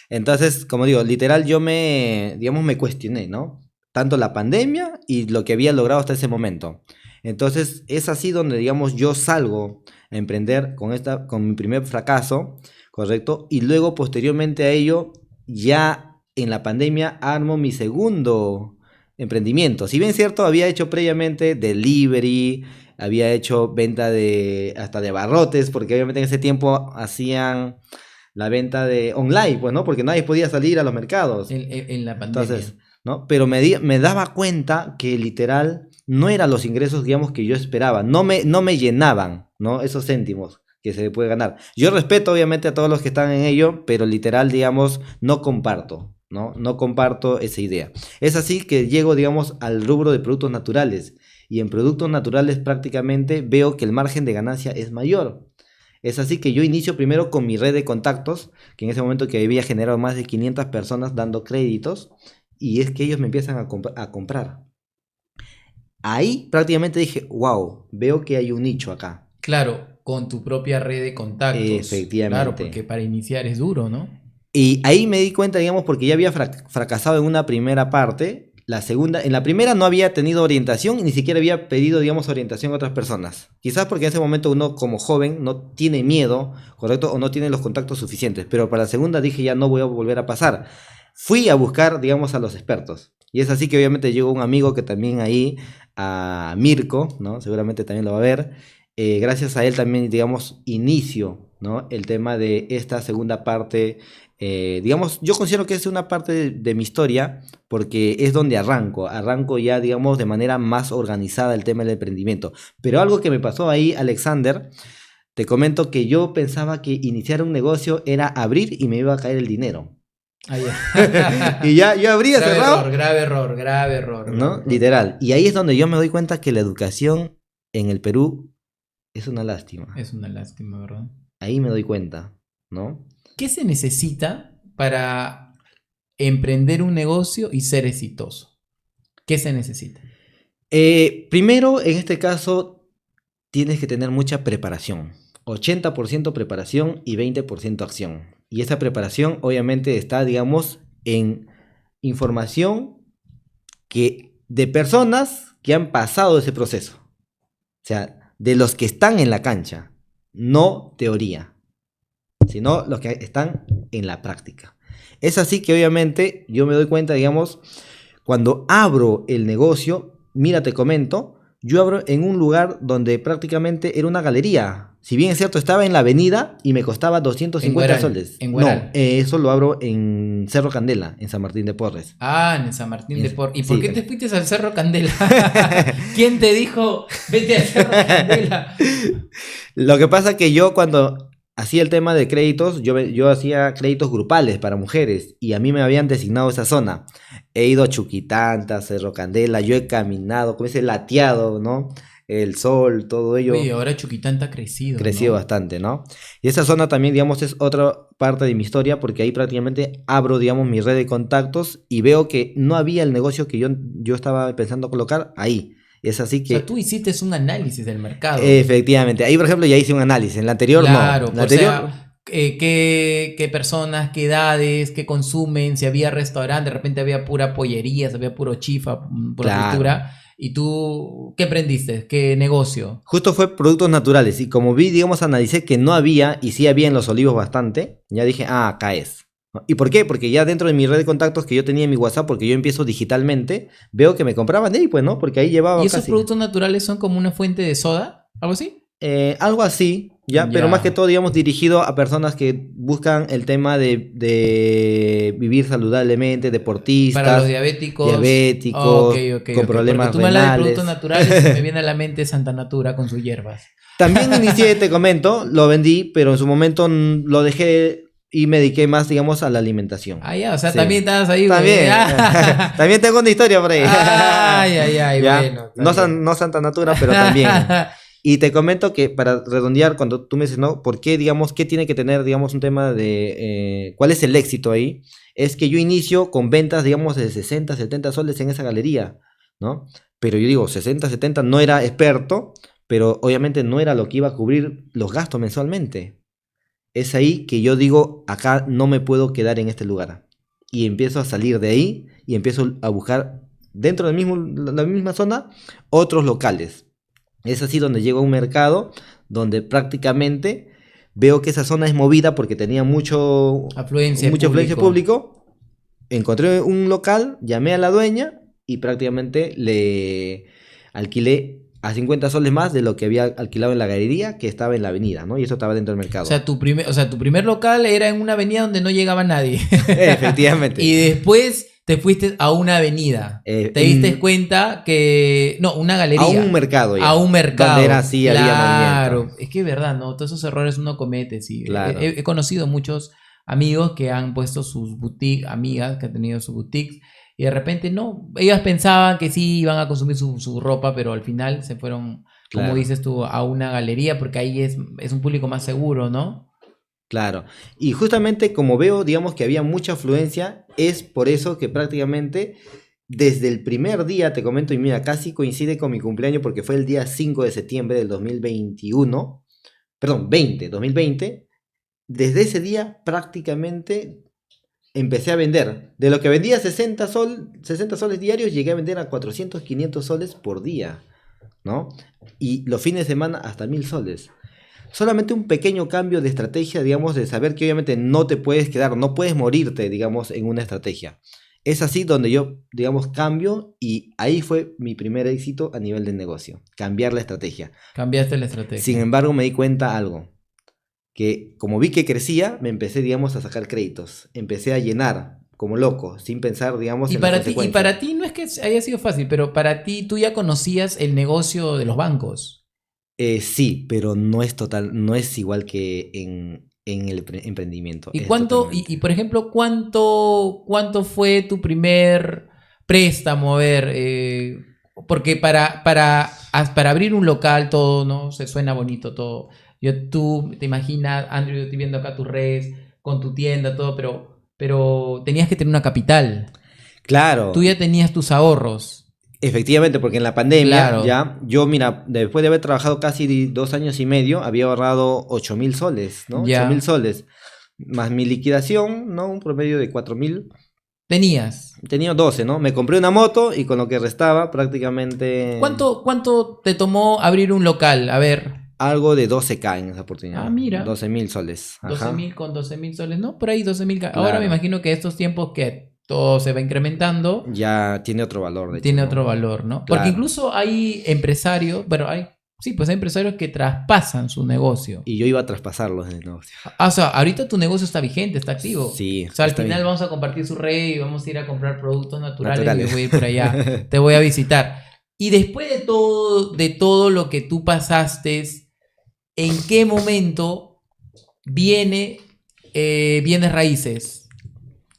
Entonces, como digo, literal yo digamos, me cuestioné, ¿no? Tanto la pandemia y lo que había logrado hasta ese momento. Entonces, es así donde, digamos, yo salgo a emprender con mi primer fracaso, ¿correcto? Y luego, posteriormente a ello, ya en la pandemia armo mi segundo emprendimiento. Si bien es cierto, había hecho previamente delivery, había hecho venta hasta de abarrotes, porque obviamente en ese tiempo hacían la venta de online, pues, ¿no? Porque nadie podía salir a los mercados. En la pandemia. Entonces, ¿no? Pero me daba cuenta que literal no eran los ingresos, digamos, que yo esperaba. No me llenaban, ¿no? Esos céntimos que se puede ganar. Yo respeto, obviamente, a todos los que están en ello, pero literal, digamos, no comparto, ¿no? No comparto esa idea. Es así que llego, digamos, al rubro de productos naturales. Y en productos naturales prácticamente veo que el margen de ganancia es mayor. Es así que yo inicio primero con mi red de contactos, que en ese momento que había generado más de 500 personas dando créditos, y es que ellos me empiezan a comprar. Ahí prácticamente dije, wow, veo que hay un nicho acá. Claro, con tu propia red de contactos. Claro, Efectivamente. porque para iniciar es duro, ¿no? Y ahí me di cuenta, digamos, porque ya había fracasado en una primera parte. En la primera no había tenido orientación y ni siquiera había pedido, digamos, orientación a otras personas. Quizás porque en ese momento uno como joven no tiene miedo, ¿correcto? O no tiene los contactos suficientes. Pero para la segunda dije, ya no voy a volver a pasar. Fui a buscar, digamos, a los expertos. Y es así que obviamente llegó un amigo que también ahí, a Mirko, ¿no? Seguramente también lo va a ver. Gracias a él también, digamos, inicio, ¿no? El tema de esta segunda parte. Digamos, yo considero que es una parte de mi historia porque es donde arranco ya, digamos, de manera más organizada el tema del emprendimiento. Pero algo que me pasó ahí, Alexander, te comento que yo pensaba que iniciar un negocio era abrir y me iba a caer el dinero. Ah, ya. Y ya yo abría, Grave cerrado, error, grave error, grave error. ¿no? Literal. Y ahí es donde yo me doy cuenta que la educación en el Perú es una lástima. Es una lástima, ¿verdad? Ahí me doy cuenta, ¿no? ¿Qué se necesita para emprender un negocio y ser exitoso? ¿Qué se necesita? Primero, en este caso, tienes que tener mucha preparación. 80% preparación y 20% acción. Y esa preparación obviamente está, digamos, en información de personas que han pasado ese proceso. O sea, de los que están en la cancha, no teoría, sino los que están en la práctica. Es así que obviamente yo me doy cuenta, digamos, cuando abro el negocio, mira, te comento, yo abro en un lugar donde prácticamente era una galería. Si bien es cierto, estaba en la avenida y me costaba 250 soles. En Guaral. No, eso lo abro en Cerro Candela, en San Martín de Porres. Ah, en San Martín de Porres. ¿Y Sí, por qué te fuiste al Cerro Candela? ¿Quién te dijo, vete al Cerro Candela? Lo que pasa que yo cuando hacía el tema de créditos, yo hacía créditos grupales para mujeres y a mí me habían designado esa zona. He ido a Chuquitanta, Cerro Candela, yo he caminado con ese lateado, ¿no? El sol, todo ello. Oye, ahora Chuquitanta ha crecido, Creció ¿no? bastante, ¿no? Y esa zona también, digamos, es otra parte de mi historia porque ahí prácticamente abro, digamos, mi red de contactos y veo que no había el negocio que yo estaba pensando colocar ahí. Es así O sea, que, tú hiciste un análisis del mercado. efectivamente, ahí por ejemplo ya hice un análisis, en la anterior Claro, no. En la o anterior, sea, qué personas, qué edades, qué consumen, si había restaurante, de repente había pura pollería, si había puro chifa, pura claro. fritura. ¿Y tú qué aprendiste? ¿Qué negocio? Justo fue productos naturales y como vi, digamos, analicé que no había y sí había en los olivos bastante, ya dije, acá es. ¿No? ¿Y por qué? Porque ya dentro de mi red de contactos que yo tenía en mi WhatsApp, porque yo empiezo digitalmente, veo que me compraban de ahí, pues, ¿no? Porque ahí llevaba ¿Y esos casi. productos naturales son como una fuente de soda? ¿Algo así? Algo así, ya, pero Ya. más que todo, digamos, dirigido a personas que buscan el tema de vivir saludablemente, deportistas, Para los diabéticos. diabéticos, Ok, con problemas Porque tú me hablas de renales. productos naturales y me viene a la mente Santa Natura con sus hierbas. También inicié, te comento, lo vendí, pero en su momento lo dejé y me dediqué más, digamos, a la alimentación. Ah, ya, o sea, Sí. también estabas ahí, güey. También, Ah. también tengo una historia por ahí. Ay, Ya, bueno. Está no, bien. no Santa Natura, pero también. Y te comento que para redondear, cuando tú me dices, ¿no? ¿Por qué, digamos, qué tiene que tener, digamos, un tema de cuál es el éxito ahí? Es que yo inicio con ventas, digamos, de 60, 70 soles en esa galería, ¿no? Pero yo digo, 60, 70, no era experto, pero obviamente no era lo que iba a cubrir los gastos mensualmente. Es ahí que yo digo, acá no me puedo quedar en este lugar. Y empiezo a salir de ahí y empiezo a buscar dentro del mismo, la misma zona otros locales. Es así donde llego a un mercado donde prácticamente veo que esa zona es movida porque tenía Afluencia mucha afluencia público. público. Encontré un local, llamé a la dueña y prácticamente le alquilé a 50 soles más de lo que había alquilado en la galería que estaba en la avenida, ¿no? Y eso estaba dentro del O mercado. sea, tu primer local era en una avenida donde no llegaba nadie. Efectivamente. Y después te fuiste a una avenida. Te diste cuenta que... No, una A galería. un mercado ya. A un mercado. Donde era así, había Claro. movimiento. Es que es verdad, ¿no? Todos esos errores uno comete, sí. Claro. He conocido muchos amigos que han puesto sus boutiques, amigas que han tenido sus boutiques, y de repente no. Ellas pensaban que sí iban a consumir su ropa, pero al final se fueron, como Claro. dices tú, a una galería, porque ahí es un público más seguro, ¿no? Claro, y justamente como veo, digamos que había mucha afluencia, es por eso que prácticamente desde el primer día, te comento, y mira, casi coincide con mi cumpleaños porque fue el día 5 de septiembre del 2021, perdón, 2020, desde ese día prácticamente empecé a vender. De lo que vendía 60 soles diarios, llegué a vender a 400, 500 soles por día, ¿no? Y los fines de semana hasta 1000 soles. Solamente un pequeño cambio de estrategia, digamos, de saber que obviamente no te puedes quedar, no puedes morirte, digamos, en una estrategia. Es así donde yo, digamos, cambio y ahí fue mi primer éxito a nivel de negocio, cambiar la estrategia. Cambiaste la estrategia. Sin embargo, me di cuenta algo, que como vi que crecía, me empecé, digamos, a sacar créditos, empecé a llenar como loco, sin pensar, digamos, Y en las para ti, consecuencias. no es que haya sido fácil, pero para ti tú ya conocías el negocio de los bancos. Sí, pero no es no es igual que en el emprendimiento. ¿Y Es cuánto, totalmente. por ejemplo, cuánto fue tu primer préstamo? A ver, porque para abrir un local todo, ¿no? Se suena bonito todo. Tú te imaginas, Andrew, yo estoy viendo acá tus redes, con tu tienda, todo, pero tenías que tener una capital. Claro, Tú ya tenías tus ahorros. efectivamente, porque en la pandemia Claro, ya, yo mira, después de haber trabajado casi 2 años y medio, había ahorrado 8.000 soles, ¿no? 8.000 ya. soles, más mi liquidación, ¿no? Un promedio de 4.000. Tenías. Tenía 12, ¿no? Me compré una moto y con lo que restaba prácticamente ¿Cuánto te tomó abrir un local? A ver. algo de 12K en esa Ah, oportunidad. mira. 12.000 soles. 12.000 con 12.000 soles, ¿no? Por ahí 12.000. Ahora me Claro. imagino que estos tiempos que todo se va incrementando, Ya tiene otro valor, de hecho, tiene ¿no? otro valor, ¿no? Porque Claro. incluso hay empresarios, bueno, sí, pues hay empresarios que traspasan su negocio. Y yo iba a traspasarlos en el negocio. O sea, ahorita tu negocio está vigente, está activo. Sí, O sea, al está final bien. vamos a compartir su red y vamos a ir a comprar productos naturales. Naturales. Yo voy a ir por allá, te voy a visitar. Y después de todo lo que tú pasaste, ¿en qué momento viene bienes raíces?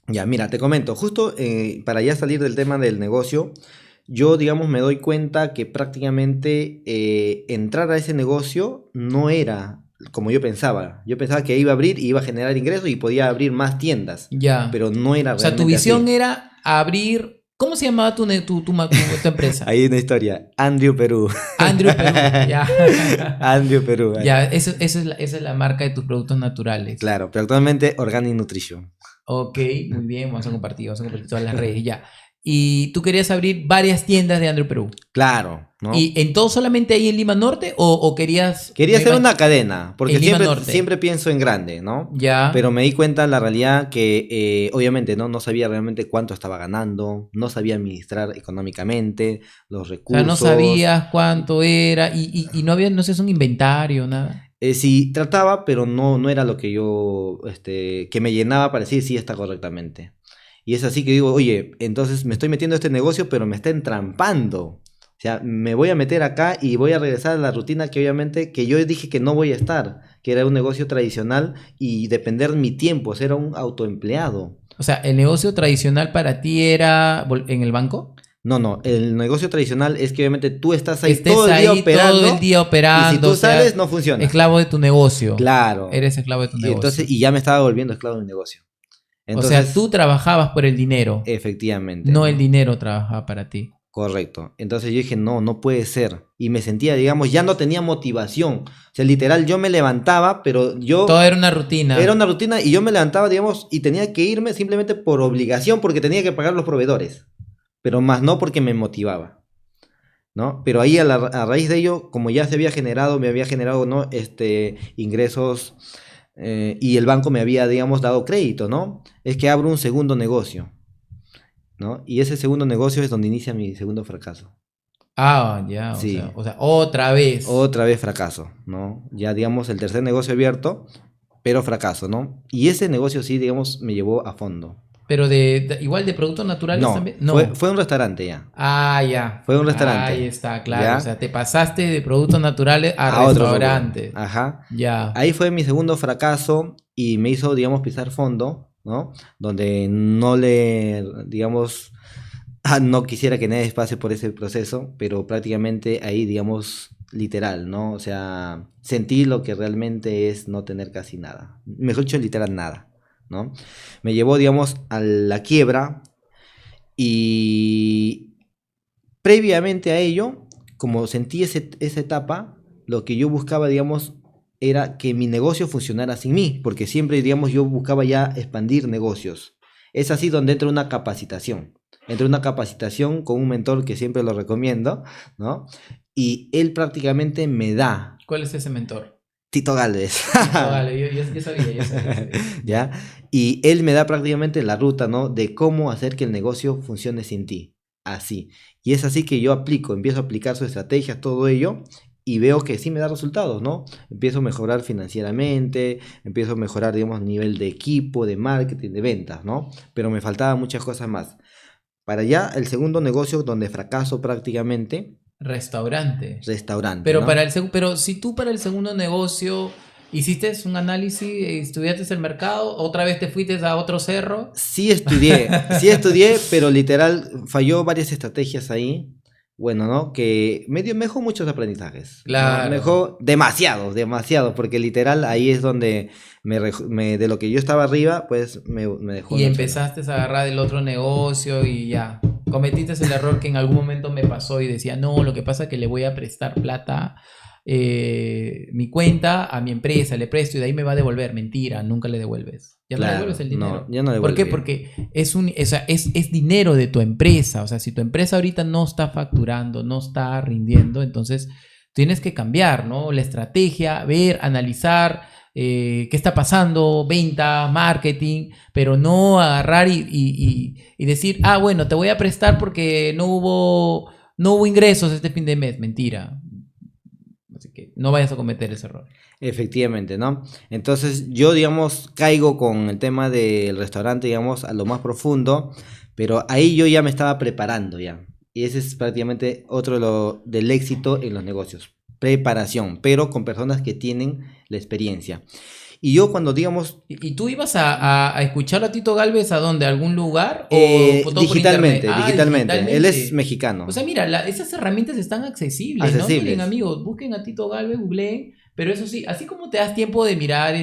Ya, mira, te comento, justo para ya salir del tema del negocio, yo, digamos, me doy cuenta que prácticamente entrar a ese negocio no era como yo pensaba. Yo pensaba que iba a abrir y iba a generar ingresos y podía abrir más tiendas, Ya. pero no era O sea, tu realmente visión así. era abrir. ¿Cómo se llamaba tu empresa? Hay una historia, Andrew Perú. Andrew Perú. Ya. Andrew Perú. Ya, esa es la marca de tus productos naturales. Claro, pero actualmente Organic Nutrition. Ok, muy bien, vamos a compartir todas las redes, ya. Y tú querías abrir varias tiendas de Andrew Perú. Claro, ¿no? ¿Y en todo solamente ahí en Lima Norte o querías... Quería me hacer imag- una cadena, porque en Lima siempre, Norte? siempre pienso en grande, ¿no? Ya. Pero me di cuenta la realidad que obviamente no sabía realmente cuánto estaba ganando, no sabía administrar económicamente los O sea, recursos. no sabías cuánto era y no había, no sé, es un inventario, nada. Sí, trataba, pero no era lo que yo, que me llenaba para decir sí está correctamente. Y es así que digo, oye, entonces me estoy metiendo a este negocio, pero me está entrampando. sea, me voy a meter acá y voy a regresar a la rutina que obviamente que yo dije que no voy a estar, que era un negocio tradicional y depender mi tiempo, ser un autoempleado. O sea, ¿el negocio tradicional para ti era en el banco? No, el negocio tradicional es que obviamente tú estás ahí Estés todo el día ahí operando, todo el día operando. y si tú o sea, sales no funciona. esclavo de tu negocio. Claro. Eres esclavo de tu Y negocio. entonces, y ya me estaba volviendo esclavo de mi negocio. O sea, Entonces, tú trabajabas por el dinero, efectivamente, no ¿no? el dinero trabajaba para ti. Correcto. Entonces yo dije, no puede ser. Y me sentía, digamos, ya no tenía motivación. O sea, literal, yo me levantaba, pero Todo era una rutina. era una rutina y yo me levantaba, digamos, y tenía que irme simplemente por obligación, porque tenía que pagar los proveedores. Pero más no porque me motivaba, ¿no? Pero ahí a raíz de ello, como ya se había generado, me había generado, ¿no? Ingresos, y el banco me había, digamos, dado crédito, ¿no? Es que abro un segundo negocio, ¿no? Y ese segundo negocio es donde inicia mi segundo fracaso. Ah, ya, Sí, o sea, otra vez. otra vez fracaso, ¿no? Ya, digamos, el tercer negocio abierto, pero fracaso, ¿no? Y ese negocio sí, digamos, me llevó a fondo. Pero igual de productos naturales No, también. No. fue un restaurante ya. Ah, ya. Fue un restaurante. Ahí está, claro. ¿Ya? O sea, te pasaste de productos naturales a Otro rubro. restaurantes. Ajá. Ya. Ahí fue mi segundo fracaso y me hizo, digamos, pisar fondo, ¿no? Donde no le, digamos, no quisiera que nadie pase por ese proceso, pero prácticamente ahí, digamos, literal, ¿no? O sea, sentí lo que realmente es no tener casi nada. Mejor dicho, literal nada, ¿no? Me llevó, digamos, a la quiebra y previamente a ello, como sentí esa etapa, lo que yo buscaba, digamos, era que mi negocio funcionara sin mí, porque siempre, digamos, yo buscaba ya expandir negocios. Es así donde entra una capacitación. Entra una capacitación con un mentor que siempre lo recomiendo, ¿no? Y él prácticamente me da, ¿Cuál es ese mentor? Tito Galvez. No, vale, yo sabía. ¿Ya? Y él me da prácticamente la ruta, ¿no? De cómo hacer que el negocio funcione sin ti. Así. Y es así que yo empiezo a aplicar su estrategia, todo ello, y veo que sí me da resultados, ¿no? Empiezo a mejorar financieramente, empiezo a mejorar, digamos, nivel de equipo, de marketing, de ventas, ¿no? Pero me faltaban muchas cosas más. Para allá, el segundo negocio donde fracaso prácticamente, Restaurante. restaurante, Pero, ¿no? pero si tú para el segundo negocio hiciste un análisis, estudiaste el mercado, otra vez te fuiste a otro cerro. Sí estudié, pero literal falló varias estrategias ahí. Bueno, ¿no? Que me dejó muchos aprendizajes, ¿no? Claro. Me dejó demasiado, porque literal ahí es donde de lo que yo estaba arriba, pues me dejó. Y en el suelo. empezaste a agarrar el otro negocio y ya. Cometiste el error que en algún momento me pasó y decía, no, lo que pasa es que le voy a prestar plata, mi cuenta a mi empresa, le presto y de ahí me va a devolver. Mentira, nunca le devuelves. Ya no le Claro, devuelves el dinero. no, ya no ¿Por qué? devolví. Porque es dinero de tu empresa. O sea, si tu empresa ahorita no está facturando, no está rindiendo, entonces tienes que cambiar, ¿no? La estrategia, ver, analizar qué está pasando, venta, marketing, pero no agarrar y decir, ah, bueno, te voy a prestar porque no hubo ingresos este fin de mes. Mentira. Así que no vayas a cometer ese error. Efectivamente, ¿no? Entonces yo, digamos, caigo con el tema del restaurante, digamos, a lo más profundo, pero ahí yo ya me estaba preparando ya. Y ese es prácticamente otro del éxito en los negocios. Preparación, pero con personas que tienen la experiencia. Y yo cuando, digamos... ¿Y tú ibas a escuchar a Tito Galvez a dónde? ¿A algún lugar? ¿O todo digitalmente, por internet? digitalmente. Él es mexicano. O sea, mira, esas herramientas están accesibles, ¿no? Miren, amigos, busquen a Tito Galvez, googleen. Pero eso sí, así como te das tiempo de mirar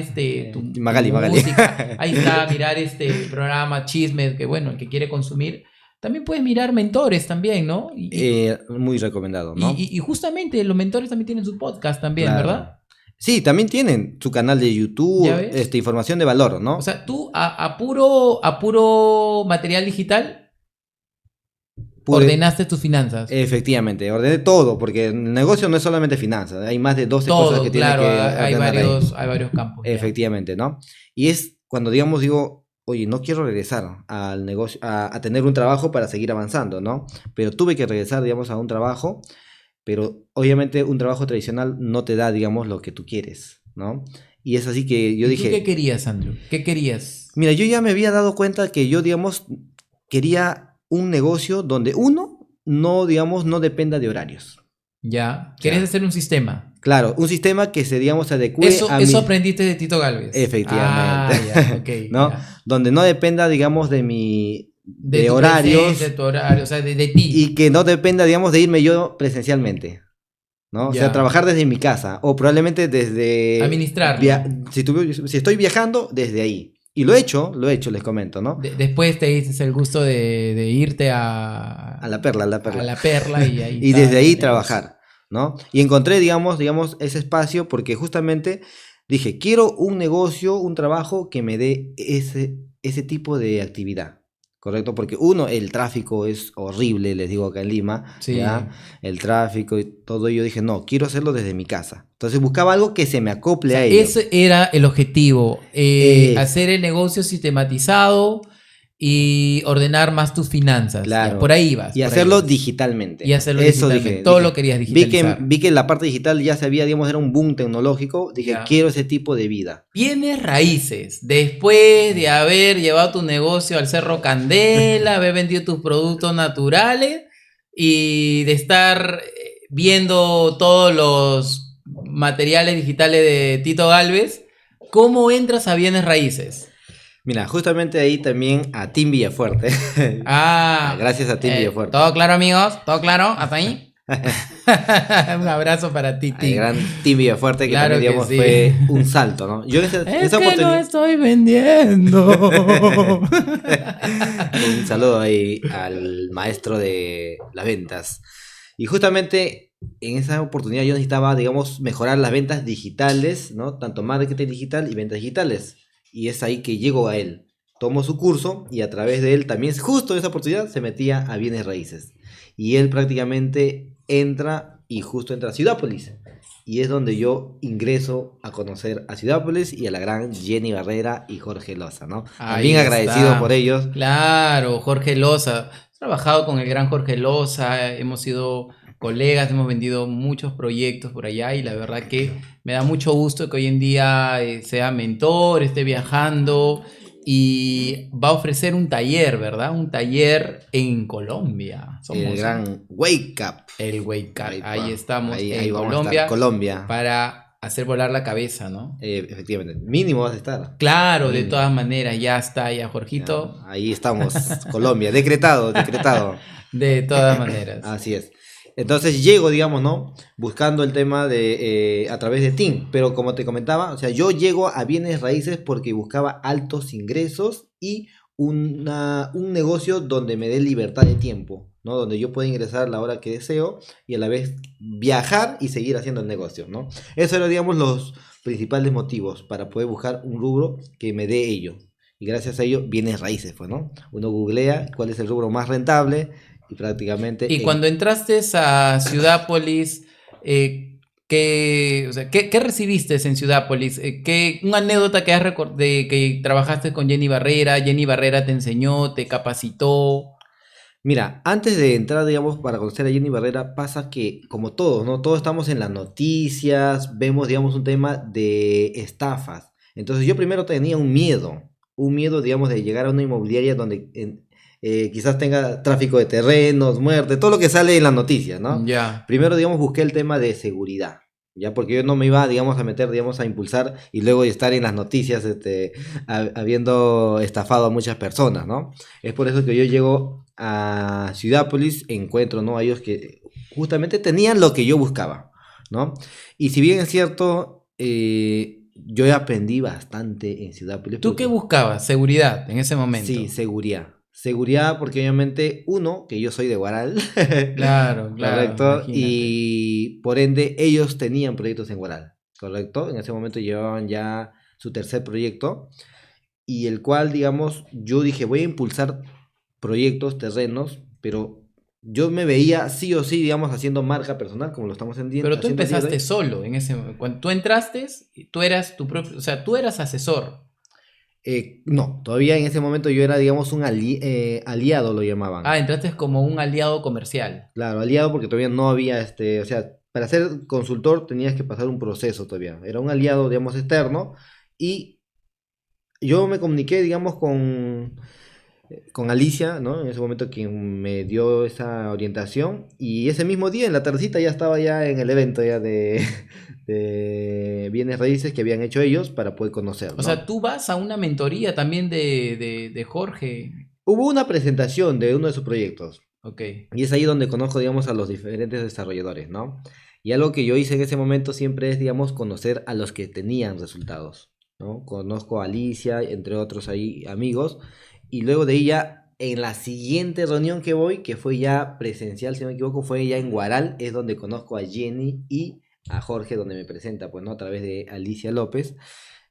tu Magali. música, ahí está, mirar el programa, chismes, que bueno, el que quiere consumir, también puedes mirar mentores también, ¿no? Muy recomendado, ¿no? Y justamente los mentores también tienen su podcast también, Claro. ¿verdad? Sí, también tienen su canal de YouTube, información de valor, ¿no? O sea, tú a puro material digital ordenaste tus finanzas. Efectivamente, ordené todo, porque el negocio no es solamente finanzas, hay más de 12 cosas que claro, tiene que hay ordenar varios campos. Efectivamente, ¿no? Y es cuando, digamos, digo, oye, no quiero regresar al negocio, a tener un trabajo para seguir avanzando, ¿no? Pero tuve que regresar, digamos, a un trabajo, pero obviamente un trabajo tradicional no te da, digamos, lo que tú quieres, ¿no? Y es así que yo dije... ¿Tú qué querías, Andrew? ¿Qué querías? Mira, yo ya me había dado cuenta que yo, digamos, quería un negocio donde uno no, digamos, no dependa de horarios. Ya. ¿Quieres Ya. hacer un sistema? Claro, un sistema que se, digamos, adecue Eso, a eso mi... aprendiste de Tito Galvez. Efectivamente. Ah, ya, ok, ¿No? ya. Donde no dependa, digamos, de De de tu horarios presencia, de tu horario, o sea, de ti. y que no dependa, digamos, de irme yo presencialmente. ¿No? O sea, Ya. trabajar desde mi casa o probablemente desde... Administrarlo. Si estoy viajando, desde ahí. Y lo he hecho, les comento, ¿no? Después te diste el gusto de irte a A la perla, a la perla. a la perla y ahí Y está desde el ahí negocio. trabajar, ¿no? Y encontré, digamos, ese espacio porque justamente dije, quiero un negocio, un trabajo que me dé ese tipo de actividad, ¿correcto? Porque uno, el tráfico es horrible, les digo acá en Lima, Sí. ¿ya? El tráfico y todo ello, dije, no, quiero hacerlo desde mi casa. Entonces buscaba algo que se me O acople sea, a ello. ese era el objetivo, Es- hacer el negocio sistematizado y ordenar más tus finanzas. Ya, Claro. por ahí vas. Y por ahí hacerlo vas. digitalmente. Y hacerlo Eso digitalmente. dije. Todo lo querías digitalizar. Vi que la parte digital ya se había, digamos, era un boom tecnológico. Dije, Ya. quiero ese tipo de vida. Bienes raíces. Después de haber llevado tu negocio al Cerro Candela, haber vendido tus productos naturales y de estar viendo todos los materiales digitales de Tito Galvez, ¿cómo entras a bienes raíces? Mira, justamente ahí también a Tim Villafuerte. Gracias a Tim Villafuerte. ¿Todo claro, amigos? ¿Todo claro? ¿Hasta ahí? Un abrazo para ti, Al Tim. gran Tim Villafuerte, que Claro también, que digamos, sí. fue un salto, ¿no? Yo en esa, Es esa que no oportunidad... estoy vendiendo. Un saludo ahí al maestro de las ventas. Y justamente en esa oportunidad yo necesitaba, digamos, mejorar las ventas digitales, ¿no? Tanto marketing digital y ventas digitales. Y es ahí que llego a él. Tomo su curso y a través de él también, justo en esa oportunidad, se metía a bienes raíces. Y él prácticamente entra y justo entra a Ciudápolis. Y es donde yo ingreso a conocer a Ciudápolis y a la gran Jenny Barrera y Jorge Loza, ¿no? Ahí También agradecido está. por ellos. Claro, Jorge Loza. He trabajado con el gran Jorge Loza, hemos sido colegas, hemos vendido muchos proyectos por allá y la verdad que me da mucho gusto que hoy en día sea mentor, esté viajando y va a ofrecer un taller, ¿verdad? Un taller en Colombia. El Somos, ¿eh? gran Wake Up. El Wake Up. Wake Ahí Up. estamos Ahí en vamos a estar. Colombia Colombia. para hacer volar la cabeza, ¿no? Efectivamente. Mínimo vas a estar. Claro, de Mínimo. todas maneras, ya está, ya Ya, Jorgito. ahí estamos. Colombia. Decretado, decretado. De todas maneras. Así es. Entonces llego, digamos, ¿no? Buscando el tema de a través de Team. Pero como te comentaba, o sea, yo llego a bienes raíces porque buscaba altos ingresos y un negocio donde me dé libertad de tiempo, ¿no? Donde yo pueda ingresar a la hora que deseo y a la vez viajar y seguir haciendo el negocio, ¿no? Esos eran, digamos, los principales motivos para poder buscar un rubro que me dé ello. Y gracias a ello, bienes raíces, pues, ¿no? Uno googlea cuál es el rubro más rentable y prácticamente... Y cuando entraste a Ciudápolis, o sea, ¿qué recibiste en Ciudápolis? Una anécdota que de que trabajaste con Jenny Barrera te enseñó, te capacitó. Mira, antes de entrar, digamos, para conocer a Jenny Barrera, pasa que, como todos, ¿no? Todos estamos en las noticias, vemos, digamos, un tema de estafas. Entonces yo primero tenía un miedo, digamos, de llegar a una inmobiliaria donde quizás tenga tráfico de terrenos, muerte, todo lo que sale en las noticias, ¿no? Ya. Primero, digamos, busqué el tema de seguridad. Ya, porque yo no me iba, digamos, a meter, digamos, a impulsar y luego estar en las noticias, habiendo estafado a muchas personas, ¿no? Es por eso que yo llego a Ciudápolis, encuentro, ¿no? A ellos que justamente tenían lo que yo buscaba, ¿no? Y si bien es cierto, yo aprendí bastante en Ciudápolis. ¿Tú qué buscabas? Seguridad en ese momento. Sí, seguridad. Seguridad porque obviamente, uno, que yo soy de Guaral, Claro, correcto, imagínate. y por ende ellos tenían proyectos en Guaral, correcto, en ese momento llevaban ya su tercer proyecto, y el cual, digamos, yo dije, voy a impulsar proyectos, terrenos, pero yo me veía sí o sí, digamos, haciendo marca personal, como lo estamos haciendo. Pero tú haciendo el día de empezaste hoy. solo en ese momento. Cuando tú entraste, tú eras tu propio, o sea, tú eras asesor. No, todavía en ese momento yo era, digamos, un aliado, lo llamaban. Ah, entraste como un aliado comercial. Claro, aliado porque todavía no había, o sea, para ser consultor tenías que pasar un proceso todavía. Era un aliado, digamos, externo y yo me comuniqué, digamos, con Alicia, ¿no? En ese momento quien me dio esa orientación. Y ese mismo día, en la tardecita, ya estaba ya en el evento ya de bienes raíces que habían hecho ellos para poder conocer, O ¿no? sea, tú vas a una mentoría también de Jorge. Hubo una presentación de uno de sus proyectos. Ok. Y es ahí donde conozco, digamos, a los diferentes desarrolladores, ¿no? Y algo que yo hice en ese momento siempre es, digamos, conocer a los que tenían resultados, ¿no? Conozco a Alicia, entre otros ahí amigos, y luego de ella, en la siguiente reunión que voy, que fue ya presencial, si no me equivoco, fue ya en Guaral, es donde conozco a Jenny y a Jorge, donde me presenta, pues, ¿no? A través de Alicia López.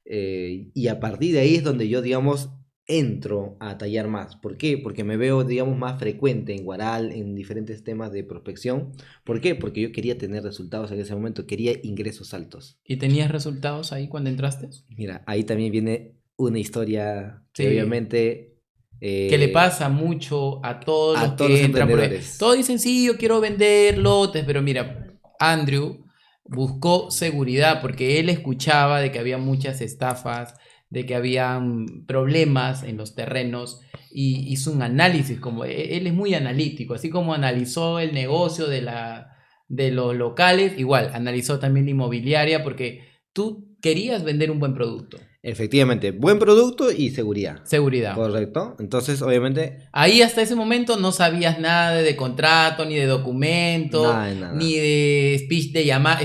Y a partir de ahí es donde yo, digamos, entro a tallar más. ¿Por qué? Porque me veo, digamos, más frecuente en Guaral, en diferentes temas de prospección. ¿Por qué? Porque yo quería tener resultados en ese momento, quería ingresos altos. ¿Y tenías resultados ahí cuando entraste? Mira, ahí también viene una historia que Sí. obviamente Que le pasa mucho a todos los a todos los que entran, porque emprendedores. todos dicen, sí, yo quiero vender lotes, pero mira, Andrew buscó seguridad porque él escuchaba de que había muchas estafas, de que había problemas en los terrenos y hizo un análisis, como él es muy analítico, así como analizó el negocio de los locales, igual, analizó también la inmobiliaria porque tú querías vender un buen producto, Efectivamente, buen producto y seguridad. seguridad. Correcto. Entonces, obviamente, Ahí hasta ese momento no sabías nada de contrato, ni de documento, nada de ni nada. de speech de llamada.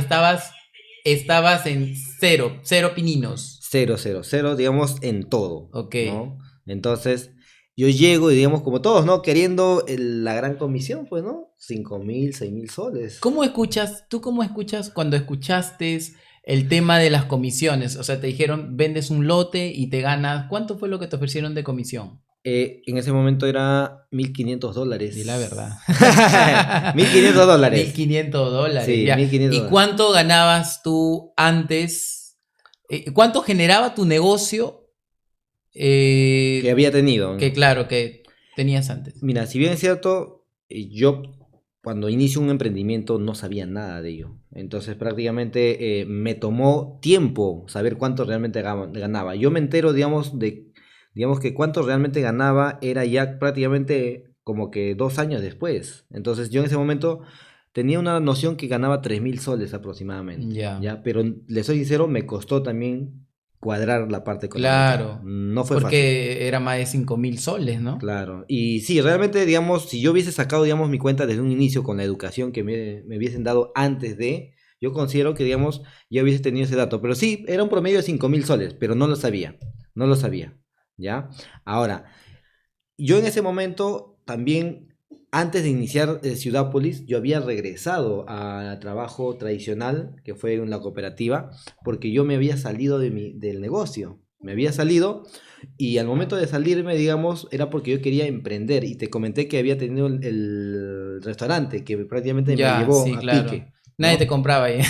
Estabas en cero, cero pininos. Cero, cero, cero, digamos, en todo, Ok. ¿no? Entonces, yo llego y digamos, como todos, ¿no? Queriendo la gran comisión, pues, ¿no? 5.000, 6.000 soles. ¿Tú cómo escuchas cuando escuchaste el tema de las comisiones? O sea, te dijeron, vendes un lote y te ganas. ¿Cuánto fue lo que te ofrecieron de comisión? En ese momento era $1.500. Di la verdad. $1.500. $1.500, Sí, ya. 1.500 ¿Y dólares. cuánto ganabas tú antes? ¿Cuánto generaba tu negocio? Que eh, había tenido. que claro, que tenías antes. Mira, si bien es cierto, yo cuando inicio un emprendimiento no sabía nada de ello. Entonces prácticamente me tomó tiempo saber cuánto realmente ganaba. Yo me entero, digamos que cuánto realmente ganaba era ya prácticamente como que 2 años después. Entonces yo en ese momento tenía una noción que ganaba 3.000 soles aproximadamente, Ya, ¿ya? Pero le soy sincero, me costó también cuadrar la parte económica. claro. No fue fácil. Porque era más de 5.000 soles, ¿no? Claro, y sí, realmente, digamos, si yo hubiese sacado, digamos, mi cuenta desde un inicio con la educación que me hubiesen dado antes de, yo considero que, digamos, ya hubiese tenido ese dato. Pero sí, era un promedio de 5.000 soles, pero no lo sabía, no lo sabía, ¿ya? Ahora, yo en ese momento también, antes de iniciar Ciudápolis, yo había regresado a trabajo tradicional, que fue en la cooperativa, porque yo me había salido del negocio. Me había salido y al momento de salirme, digamos, era porque yo quería emprender. Y te comenté que había tenido el restaurante que prácticamente me Ya, llevó sí, a claro. pique, Nadie te ¿no? compraba ahí.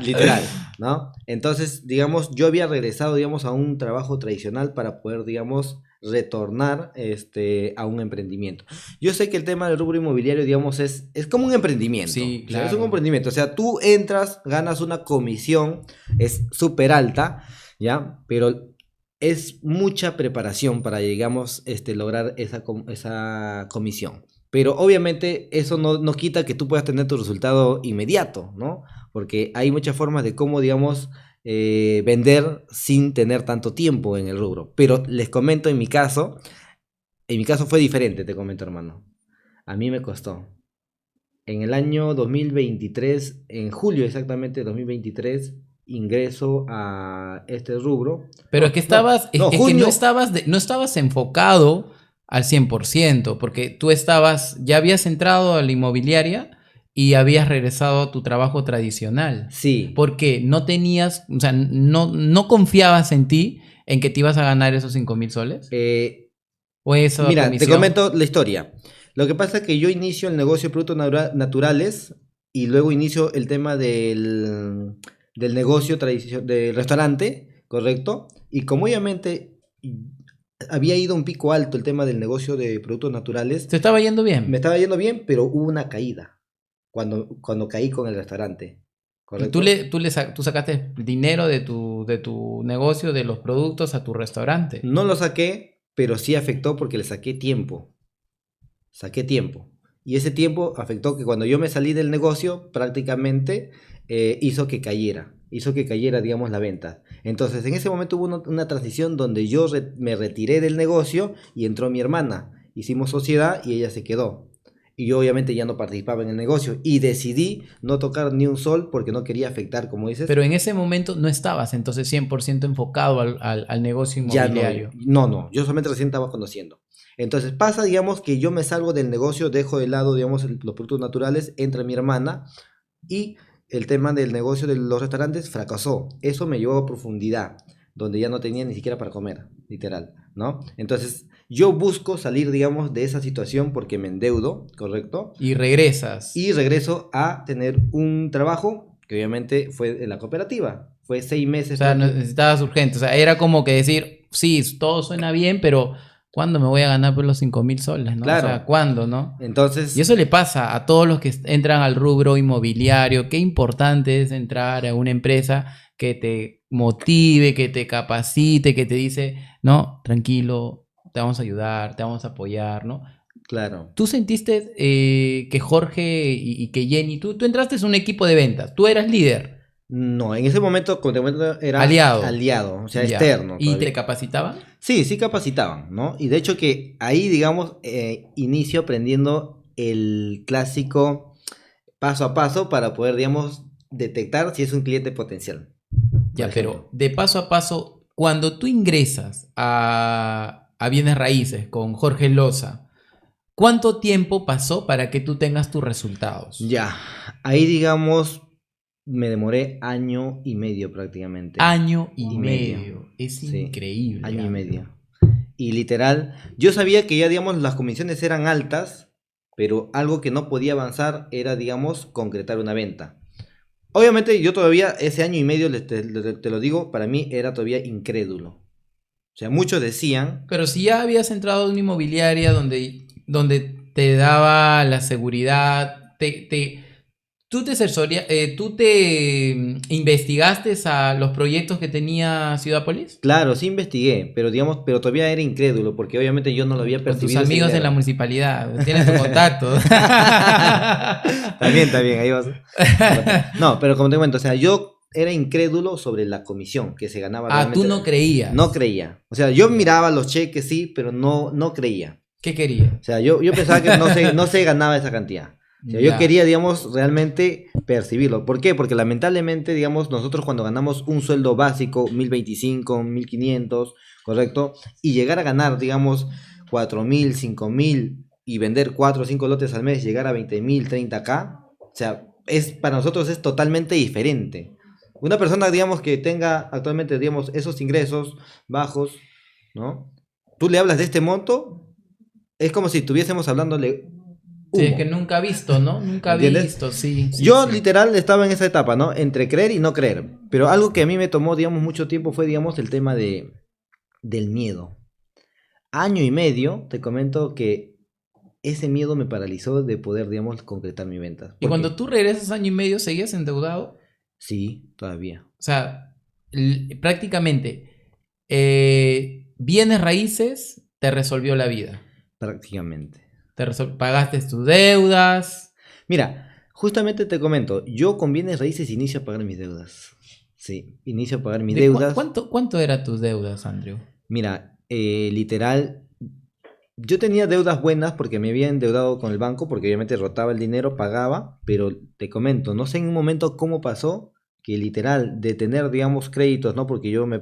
Literal, ¿no? Entonces, digamos, yo había regresado, digamos, a un trabajo tradicional para poder, digamos, retornar a un emprendimiento. Yo sé que el tema del rubro inmobiliario, digamos, es como un emprendimiento. Sí, O sea, es un claro. emprendimiento. O sea, tú entras, ganas una comisión, es súper alta, ¿ya? Pero es mucha preparación para, digamos, lograr esa comisión. Pero obviamente eso no quita que tú puedas tener tu resultado inmediato, ¿no? Porque hay muchas formas de cómo, digamos, vender sin tener tanto tiempo en el rubro. Pero les comento en mi caso fue diferente, te comento, hermano. A mí me costó. En el año 2023, en julio exactamente 2023, ingreso a este rubro. Pero es que No, es que no junio. estabas, no estabas enfocado al 100% porque tú ya habías entrado a la inmobiliaria y habías regresado a tu trabajo tradicional. Sí. Porque no tenías, o sea, no confiabas en ti, en que te ibas a ganar esos 5.000 soles. eh, O esa Mira, te comisión. comento la historia. Lo que pasa es que yo inicio el negocio de productos naturales y luego inicio el tema del negocio del restaurante, ¿correcto? Y como obviamente había ido un pico alto el tema del negocio de productos naturales, Te estaba yendo me bien. estaba yendo bien, pero hubo una caída cuando caí con el restaurante, Y tú, ¿correcto? tú sacaste dinero de tu negocio, de los productos a tu restaurante. No lo saqué pero sí afectó porque le saqué tiempo. Saqué tiempo. Y ese tiempo afectó que cuando yo me salí del negocio, prácticamente hizo que cayera, digamos, la venta. Entonces, en ese momento hubo una transición donde yo me retiré del negocio y entró mi hermana. Hicimos sociedad y ella se quedó. Y yo obviamente ya no participaba en el negocio y decidí no tocar ni un sol porque no quería afectar, como dices. Pero en ese momento no estabas entonces 100% enfocado al negocio Ya no, inmobiliario. no, yo solamente recién estaba conociendo. Entonces pasa, digamos, que yo me salgo del negocio, dejo de lado, digamos, los productos naturales, entra mi hermana y el tema del negocio de los restaurantes fracasó. Eso me llevó a profundidad, donde ya no tenía ni siquiera para comer, literal, ¿no? Entonces yo busco salir, digamos, de esa situación porque me endeudo, ¿correcto? Y regresas. Y regreso a tener un trabajo que obviamente fue en la cooperativa. Fue 6 meses. O sea, necesitabas urgente. O sea, era como que decir, sí, todo suena bien, pero ¿cuándo me voy a ganar por los 5.000 soles, no? Claro. O sea, ¿cuándo, no? Entonces, Y eso le pasa a todos los que entran al rubro inmobiliario. Qué importante es entrar a una empresa que te motive, que te capacite, que te dice, no, tranquilo, te vamos a ayudar, te vamos a apoyar, ¿no? claro. ¿Tú sentiste que Jorge y que Jenny, tú entraste en un equipo de ventas, tú eras líder, No, en ese momento, como te comento, era aliado, aliado, o sea, ya, externo y te todavía. capacitaban? Sí, sí capacitaban, ¿no? Y de hecho que ahí, digamos, inicio aprendiendo el clásico paso a paso para poder, digamos, detectar si es un cliente potencial. Por Ya, pero ejemplo. de paso a paso, cuando tú ingresas a bienes raíces con Jorge Loza, ¿cuánto tiempo pasó para que tú tengas tus resultados? Ya, ahí, digamos, me demoré 1 año y medio prácticamente. Año y Y medio. medio. Es Sí, increíble. 1 año y medio. Y literal, yo sabía que ya, digamos, las comisiones eran altas, pero algo que no podía avanzar era, digamos, concretar una venta. Obviamente yo todavía ese 1 año y medio, te lo digo, para mí era todavía incrédulo. O sea, muchos decían, Pero si ya habías entrado en una inmobiliaria donde te daba la seguridad, tú te investigaste a los proyectos que tenía Ciudapolis claro, sí investigué, pero digamos, pero todavía era incrédulo, porque obviamente yo no lo había con tus percibido ese amigos en la dinero. municipalidad, tienes tu contacto. También, ahí vas. No, pero como te cuento, o sea, yo era incrédulo sobre la comisión que se ganaba Ah, tú realmente. no creías. No creía. O sea, yo Ya. miraba los cheques, sí, pero no creía. ¿Qué querías? O sea, yo pensaba que no se ganaba esa cantidad. O sea, yo Ya. quería, digamos, realmente percibirlo. ¿Por qué? Porque lamentablemente, digamos, nosotros cuando ganamos un sueldo básico, 1025, 1500, ¿correcto? Y llegar a ganar, digamos, 4000, 5000 y vender 4 o 5 lotes al mes, llegar a 20.000, 30K, o sea, para nosotros es totalmente diferente. Una persona, digamos, que tenga actualmente, digamos, esos ingresos bajos, ¿no? Tú le hablas de este monto, es como si estuviésemos hablándole Sí, es humo, que nunca he visto, ¿no? Nunca he ¿entiendes? visto, sí, sí, Yo sí. literal estaba en esa etapa, ¿no? Entre creer y no creer. Pero algo que a mí me tomó, digamos, mucho tiempo fue, digamos, el tema del miedo. 1 año y medio, te comento que ese miedo me paralizó de poder, digamos, concretar mi venta. Y ¿Por cuando qué? tú regresas año y medio, ¿seguías endeudado? Sí, todavía, O sea, prácticamente, bienes raíces te resolvió la vida. prácticamente. Pagaste tus deudas. Mira, justamente te comento, yo con bienes raíces inicio a pagar mis deudas. Sí, inicio a pagar mis ¿De deudas. cuánto eran tus deudas, Andrew? Mira, literal, yo tenía deudas buenas porque me había endeudado con el banco, porque obviamente rotaba el dinero, pagaba, pero te comento, no sé en un momento cómo pasó, que literal, de tener, digamos, créditos, ¿no? Porque yo me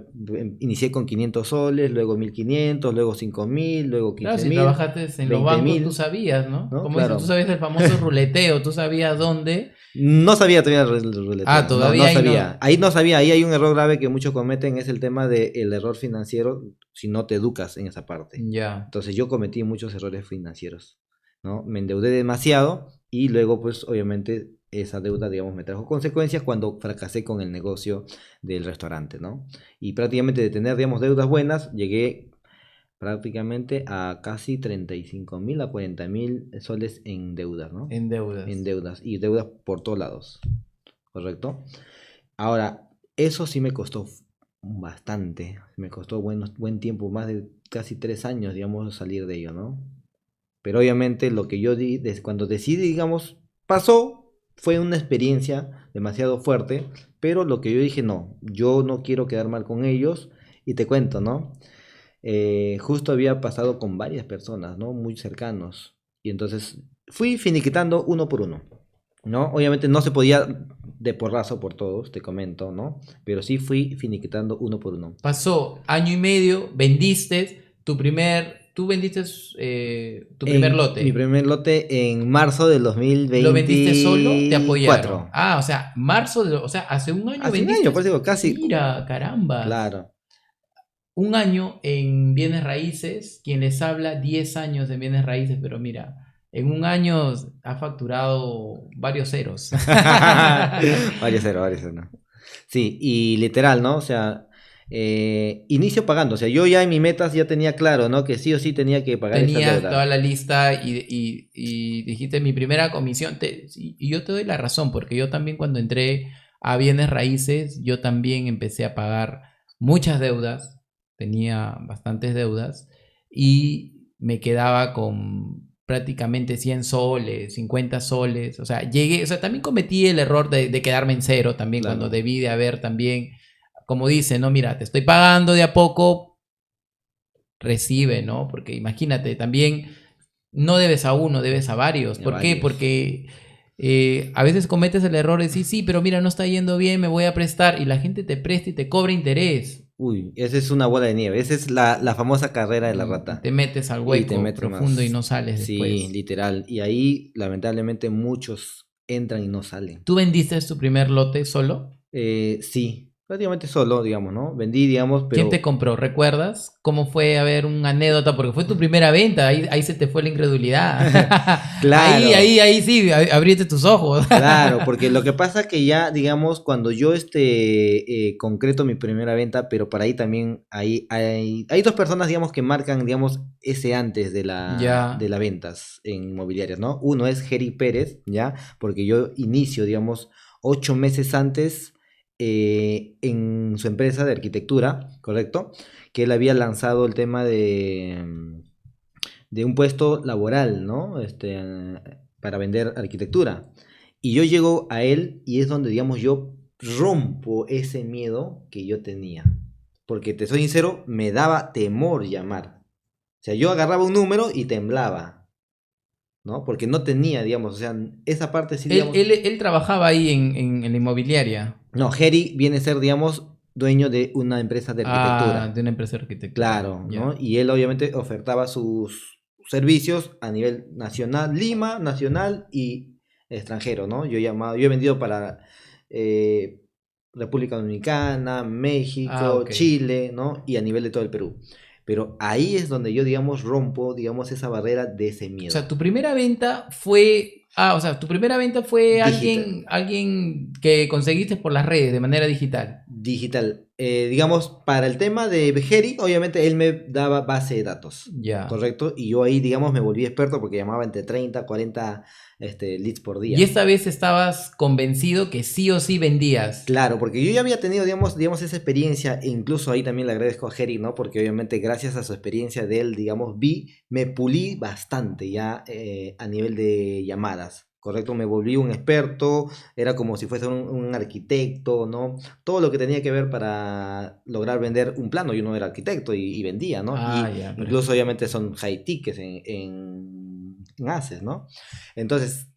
inicié con 500 soles, luego 1500, luego 5000, luego Claro, quince si mil, trabajaste en los veinte bancos, tú mil, sabías, ¿no? ¿no? Como dices, tú Claro. sabías el famoso ruleteo, tú sabías dónde. No sabía todavía el Ah, ruleteo, no todavía ahí sabía. no. Ahí no sabía, ahí hay un error grave que muchos cometen, es el tema del error financiero si no te educas en esa parte. Ya. Entonces yo cometí muchos errores financieros, ¿no? Me endeudé demasiado y luego pues obviamente esa deuda, digamos, me trajo consecuencias cuando fracasé con el negocio del restaurante, ¿no? Y prácticamente de tener, digamos, deudas buenas, llegué prácticamente a casi 35.000 a 40.000 soles en deudas, ¿no? En En deudas. deudas y deudas por todos lados, ¿correcto? Ahora, eso sí me costó. bastante. Me costó buen tiempo, más de casi 3 años, digamos, salir de ello, ¿no? Pero obviamente lo que yo di, desde cuando decidí, digamos, pasó, fue una experiencia demasiado fuerte, pero lo que yo dije, no, yo no quiero quedar mal con ellos, y te cuento, ¿no? Justo había pasado con varias personas, ¿no? Muy cercanos, y entonces fui finiquitando uno por uno, ¿no? Obviamente no se podía de porrazo por todos, te comento, ¿no? Pero sí fui finiquitando uno por uno. Pasó año y medio, tú vendiste tu primer En mi lote. primer lote en marzo del ¿Lo vendiste solo? ¿Te apoyaron? 2024. Ah, o sea, o sea, hace un año Hace un año, vendiste. por eso digo, casi. Mira, carambas. Claro. Un año en bienes raíces, quien les habla, 10 años en bienes raíces, pero mira, en un año ha facturado varios ceros. Varios ceros, ¿no? Sí, y literal, ¿no? O sea, inicio pagando. O sea, yo ya en mis metas ya tenía claro, ¿no? Que sí o sí tenía que pagar esa Tenías toda deuda. la lista y dijiste mi primera comisión. Y yo te doy la razón, porque yo también cuando entré a bienes raíces, yo también empecé a pagar muchas deudas, tenía bastantes deudas y me quedaba con prácticamente 100 soles, 50 soles. O sea, llegué, o sea, también cometí el error de quedarme en cero también cuando Claro. debí de haber también, como dice, no, mira, te estoy pagando de a poco, recibe, ¿no? Porque imagínate, también no debes a uno, debes a varios. A ¿Por qué? varios. Porque a veces cometes el error de decir, sí, pero mira, no está yendo bien, me voy a prestar, y la gente te presta y te cobra interés. Uy, esa es una bola de nieve. Esa es la famosa carrera de la Y rata. te metes al Y te hueco metes profundo y más. no sales Sí, después. literal. Y ahí, lamentablemente, muchos entran y no salen. ¿Tú vendiste tu primer lote solo? Sí, prácticamente solo, digamos, ¿no? Vendí, digamos, ¿Quién te pero compró? ¿Recuerdas? ¿Cómo fue? A ver, una anécdota, porque fue tu primera venta, ahí se te fue la incredulidad. claro, Ahí sí, abriste tus ojos. claro, porque lo que pasa que ya, digamos, cuando yo concreto mi primera venta, pero para ahí también hay dos personas, digamos, que marcan, digamos, ese antes de Ya. la ventas en inmobiliarias, ¿no? Uno es Jerry Pérez, ¿ya? Porque yo inicio, digamos, 8 meses antes en su empresa de arquitectura, ¿correcto? Que él había lanzado el tema de un puesto laboral, ¿no? Para vender arquitectura. Y yo llego a él y es donde, digamos, yo rompo ese miedo que yo tenía. Porque te soy sincero, me daba temor llamar. O sea, yo agarraba un número y temblaba, ¿no? Porque no tenía, digamos, o sea, esa parte sí, Él, digamos. él, él trabajaba ahí en la inmobiliaria. No, Jerry viene a ser, digamos, dueño de una empresa de Ah, arquitectura. de una empresa de arquitectura. Claro, ¿no? Ya. Y él obviamente ofertaba sus servicios a nivel nacional, Lima, nacional y extranjero, ¿no? Yo he vendido para eh, República Dominicana, Ah, México, ok. Chile, ¿no? Y a nivel de todo el Perú. Pero ahí es donde yo, digamos, rompo, digamos, esa barrera de ese O sea, miedo. tu primera venta fue. Ah, o sea, tu primera venta fue Digital. alguien que conseguiste por las redes de manera digital. Digital. Digamos, para el tema de Beheri, obviamente él me daba base de datos, Ya. ¿correcto? Y yo ahí, digamos, me volví experto porque llamaba entre 30 40 leads por Y día. esta vez estabas convencido que sí o sí vendías. Claro, porque yo ya había tenido, digamos, esa experiencia, e incluso ahí también le agradezco a Jerry, ¿no? Porque obviamente gracias a su experiencia de él, digamos, me pulí bastante ya a nivel de llamadas, ¿correcto? Me volví un experto, era como si fuese un arquitecto, ¿no? Todo lo que tenía que ver para lograr vender un plano, yo no era arquitecto y vendía, ¿no? Ah, Y ya, incluso perfecto. obviamente son high tickets en ACES, ¿no? Entonces,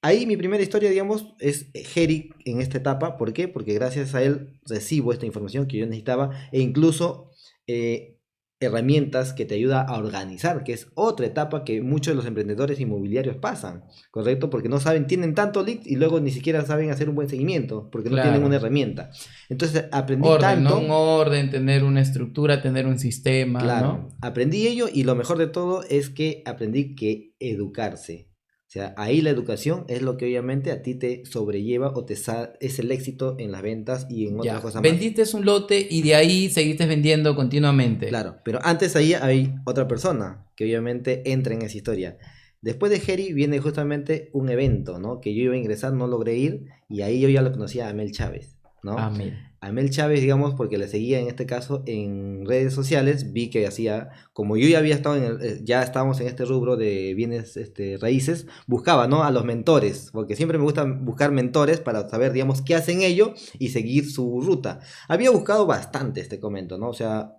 ahí mi primera historia, digamos, es Jerry en esta etapa. ¿Por qué? Porque gracias a él recibo esta información que yo necesitaba e incluso eh, herramientas que te ayuda a organizar, que es otra etapa que muchos de los emprendedores inmobiliarios pasan, ¿correcto? Porque no saben, tienen tanto leads y luego ni siquiera saben hacer un buen seguimiento, porque no tienen una Claro. herramienta. Entonces aprendí Orden, ¿no? Un tanto, orden, tener una estructura, tener un sistema, claro, ¿no? aprendí ello y lo mejor de todo es que aprendí que educarse. O sea, ahí la educación es lo que obviamente a ti te sobrelleva o es el éxito en las ventas y en otras Ya, cosas más. vendiste un lote y de ahí seguiste vendiendo continuamente. Claro, pero antes ahí hay otra persona que obviamente entra en esa historia. Después de Jerry viene justamente un evento, ¿no? Que yo iba a ingresar, no logré ir y ahí yo ya lo conocía a Mel Chávez, ¿no? Amén. a Mel Chávez, digamos, porque le seguía en este caso en redes sociales, vi que hacía, como yo ya había estado ya estábamos en este rubro de bienes raíces, buscaba, ¿no? A los mentores, porque siempre me gusta buscar mentores para saber, digamos, qué hacen ellos y seguir su ruta. Había buscado bastante, te comento, ¿no? O sea,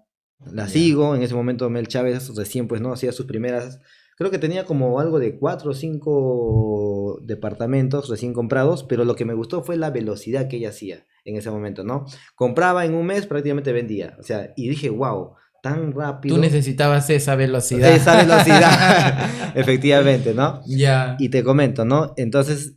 la sigo, en ese momento Mel Chávez recién, pues, ¿no? Hacía sus primeras, creo que tenía como algo de 4 o 5 departamentos recién comprados, pero lo que me gustó fue la velocidad que ella hacía en ese momento, ¿no? Compraba en un mes, prácticamente vendía, o sea, y dije, wow, tan rápido. Tú necesitabas esa velocidad. Esa velocidad, efectivamente, ¿no? Ya. Y te comento, ¿no? Entonces,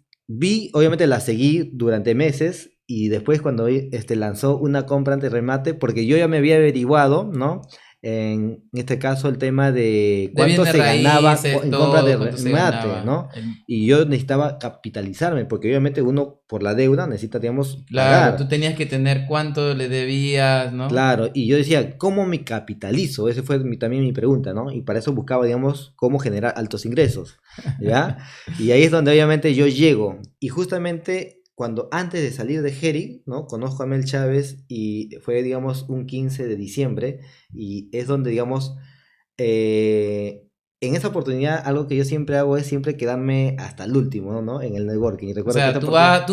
obviamente la seguí durante meses y después cuando lanzó una compra ante remate, porque yo ya me había averiguado, ¿no? En este caso el tema de cuánto bienes se ganaba raíces, en compra de cuánto se remate, ganaba. ¿no? Y yo necesitaba capitalizarme, porque obviamente uno por la deuda necesita, digamos, Claro, pagar. tú tenías que tener cuánto le debías, ¿no? Claro, y yo decía, ¿cómo me capitalizo? Esa fue también mi pregunta, ¿no? Y para eso buscaba, digamos, cómo generar altos ingresos, ¿ya? Y ahí es donde obviamente yo llego. Y justamente cuando antes de salir de Heri, ¿no? Conozco a Mel Chávez y fue, digamos, un 15 de diciembre y es donde, digamos, en esa oportunidad algo que yo siempre hago es siempre quedarme hasta el último, ¿no? En el networking. Y O recuerdo que sea, esta tú, oportunidad...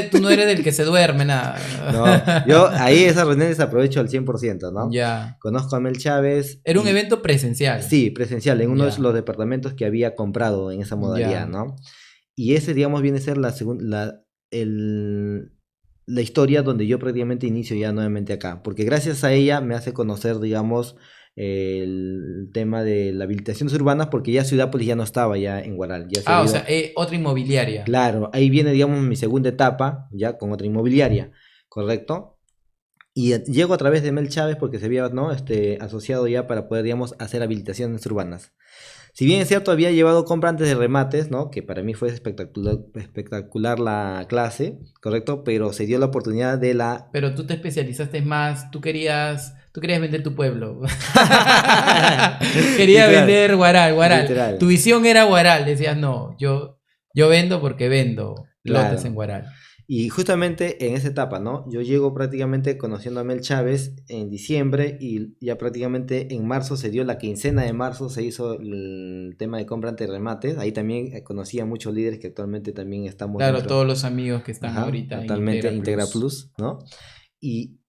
tú no eres del que se duerme, nada. No, yo ahí esas reuniones aprovecho al 100%, ¿no? Ya. Conozco a Mel Chávez. Era un y- evento presencial. Sí, presencial, en uno de Ya. los departamentos que había comprado en esa modalidad, Ya. ¿no? Y ese, digamos, viene a ser la historia donde yo prácticamente inicio ya nuevamente acá. Porque gracias a ella me hace conocer, digamos, el tema de las habilitaciones urbanas, porque ya Ciudápolis ya no estaba ya en Guaral. Ya se Ah, o había sea, otra inmobiliaria. Claro, ahí viene, digamos, mi segunda etapa, ya con otra inmobiliaria, ¿correcto? Y llego a través de Mel Chávez porque se había, ¿no? Asociado ya para poder, digamos, hacer habilitaciones urbanas. Si bien es cierto, había llevado compra antes de remates, ¿no? Que para mí fue espectacular la clase, ¿correcto? Pero se dio la oportunidad de la... Pero tú te especializaste más, tú querías vender tu pueblo. Querías Literal, vender Guaral, Guaral. literal. Tu visión era Guaral. Decías, no, yo vendo porque vendo lotes en Claro. Guaral. Y justamente en esa etapa, ¿no? Yo llego prácticamente conociendo a Mel Chávez en diciembre y ya prácticamente en marzo se dio la quincena de marzo, se hizo el tema de compra ante remates. Ahí también conocí a muchos líderes que actualmente también estamos Claro, dentro. todos los amigos que están Ajá, ahorita en totalmente Integra Integra Plus, ¿no? Y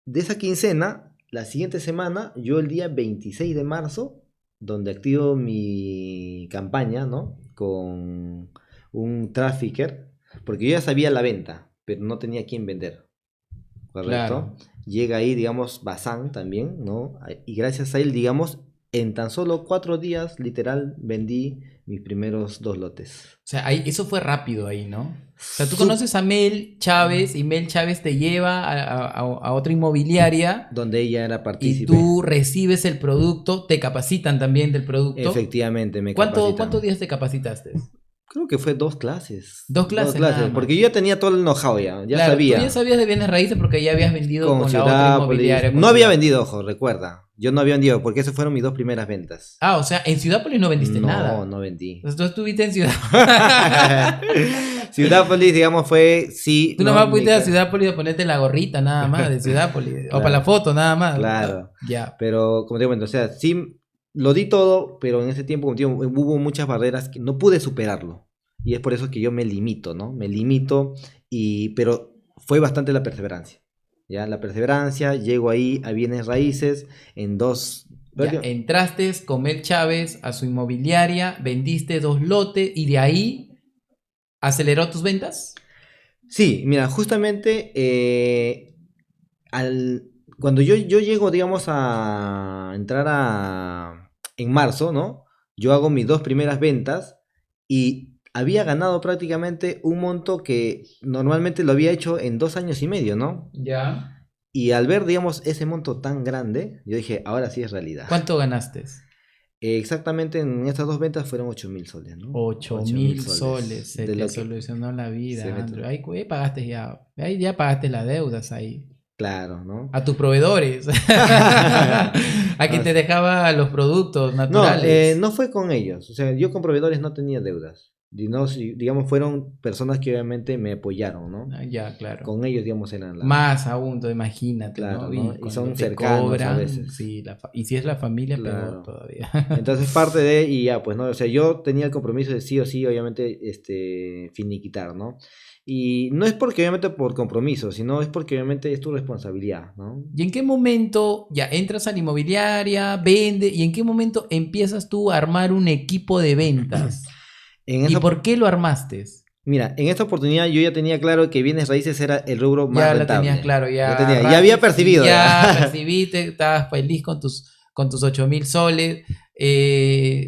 de esa quincena, la siguiente semana, yo el día 26 de marzo, donde activo mi campaña, ¿no? Con un trafficker, porque yo ya sabía la venta, pero no tenía quién vender, ¿correcto? Claro. Llega ahí, digamos, Bazán también, ¿no? Y gracias a él, digamos, en tan solo 4 días, literal, vendí mis primeros 2 lotes. O sea, eso fue rápido ahí, ¿no? O sea, tú Sup- conoces a Mel Chávez y Mel Chávez te lleva a otra inmobiliaria Donde ella era y partícipe. tú recibes el producto, te capacitan también del producto. Efectivamente, me ¿Cuántos capacitaron. días te capacitaste? Creo que fue 2 clases. Dos clases nada más. Porque yo ya tenía todo el know-how ya Claro, sabía. tú ya sabías de bienes raíces porque ya habías vendido Con con la otra Ciudápolis. inmobiliaria. con No había Ciudad- vendido, ojo, recuerda. Yo no había vendido porque esas fueron mis 2 primeras ventas. Ah, o sea, en Ciudápolis no vendiste nada. No vendí. Entonces tú estuviste en Ciudad. Ciudápolis, digamos, fue, sí. Tú no, nomás fuiste a Ciudápolis a ponerte la gorrita nada más de Ciudápolis. O Claro. para la foto nada más. Claro. Ya. Pero, como te digo, o sea, sí, lo di todo, pero en ese tiempo, como te digo, hubo muchas barreras que no pude superarlo. Y es por eso que yo me limito, ¿no? Me limito, pero fue bastante la perseverancia. ¿Ya? La perseverancia, llego ahí a bienes raíces en dos... Ya, entraste con Mel Chávez a su inmobiliaria, vendiste 2 lotes y de ahí aceleró tus ventas. Sí, mira, justamente cuando yo llego, digamos, a entrar en marzo, ¿no? Yo hago mis 2 primeras ventas y había ganado prácticamente un monto que normalmente lo había hecho en 2 años y medio, ¿no? Ya. Y al ver, digamos, ese monto tan grande, yo dije, ahora sí es realidad. ¿Cuánto ganaste? Exactamente en estas 2 ventas fueron 8.000 soles, ¿no? 8.000 soles. Se De te lo que- solucionó la vida, se me- Andrew. Ahí pagaste ya. Ahí ya pagaste las deudas ahí. Claro, ¿no? A tus proveedores. A quien te dejaba los productos No, naturales. no fue con ellos. O sea, yo con proveedores no tenía deudas. Digamos, fueron personas que obviamente me apoyaron, ¿no? Ah, ya, claro. Con ellos, digamos, eran Más aún, imagínate, claro, ¿no? ¿no? Y Y cuando son te cercanos a cobran, veces. sí, y si es la familia, peor Claro. todavía. Entonces parte de, y ya, pues, ¿no? O sea, yo tenía el compromiso de sí o sí, obviamente, finiquitar, ¿no? Y no es porque obviamente por compromiso, sino es porque obviamente es tu responsabilidad, ¿no? ¿Y en qué momento ya entras a la inmobiliaria, vende, y en qué momento empiezas tú a armar un equipo de ventas? En ¿Y esa, por qué lo armaste? mira, en esta oportunidad yo ya tenía claro que bienes raíces era el rubro más Ya la tenías rentable. claro, ya Ya había agarraste y percibido, ya ya. percibiste, estabas feliz con tus 8.000 soles,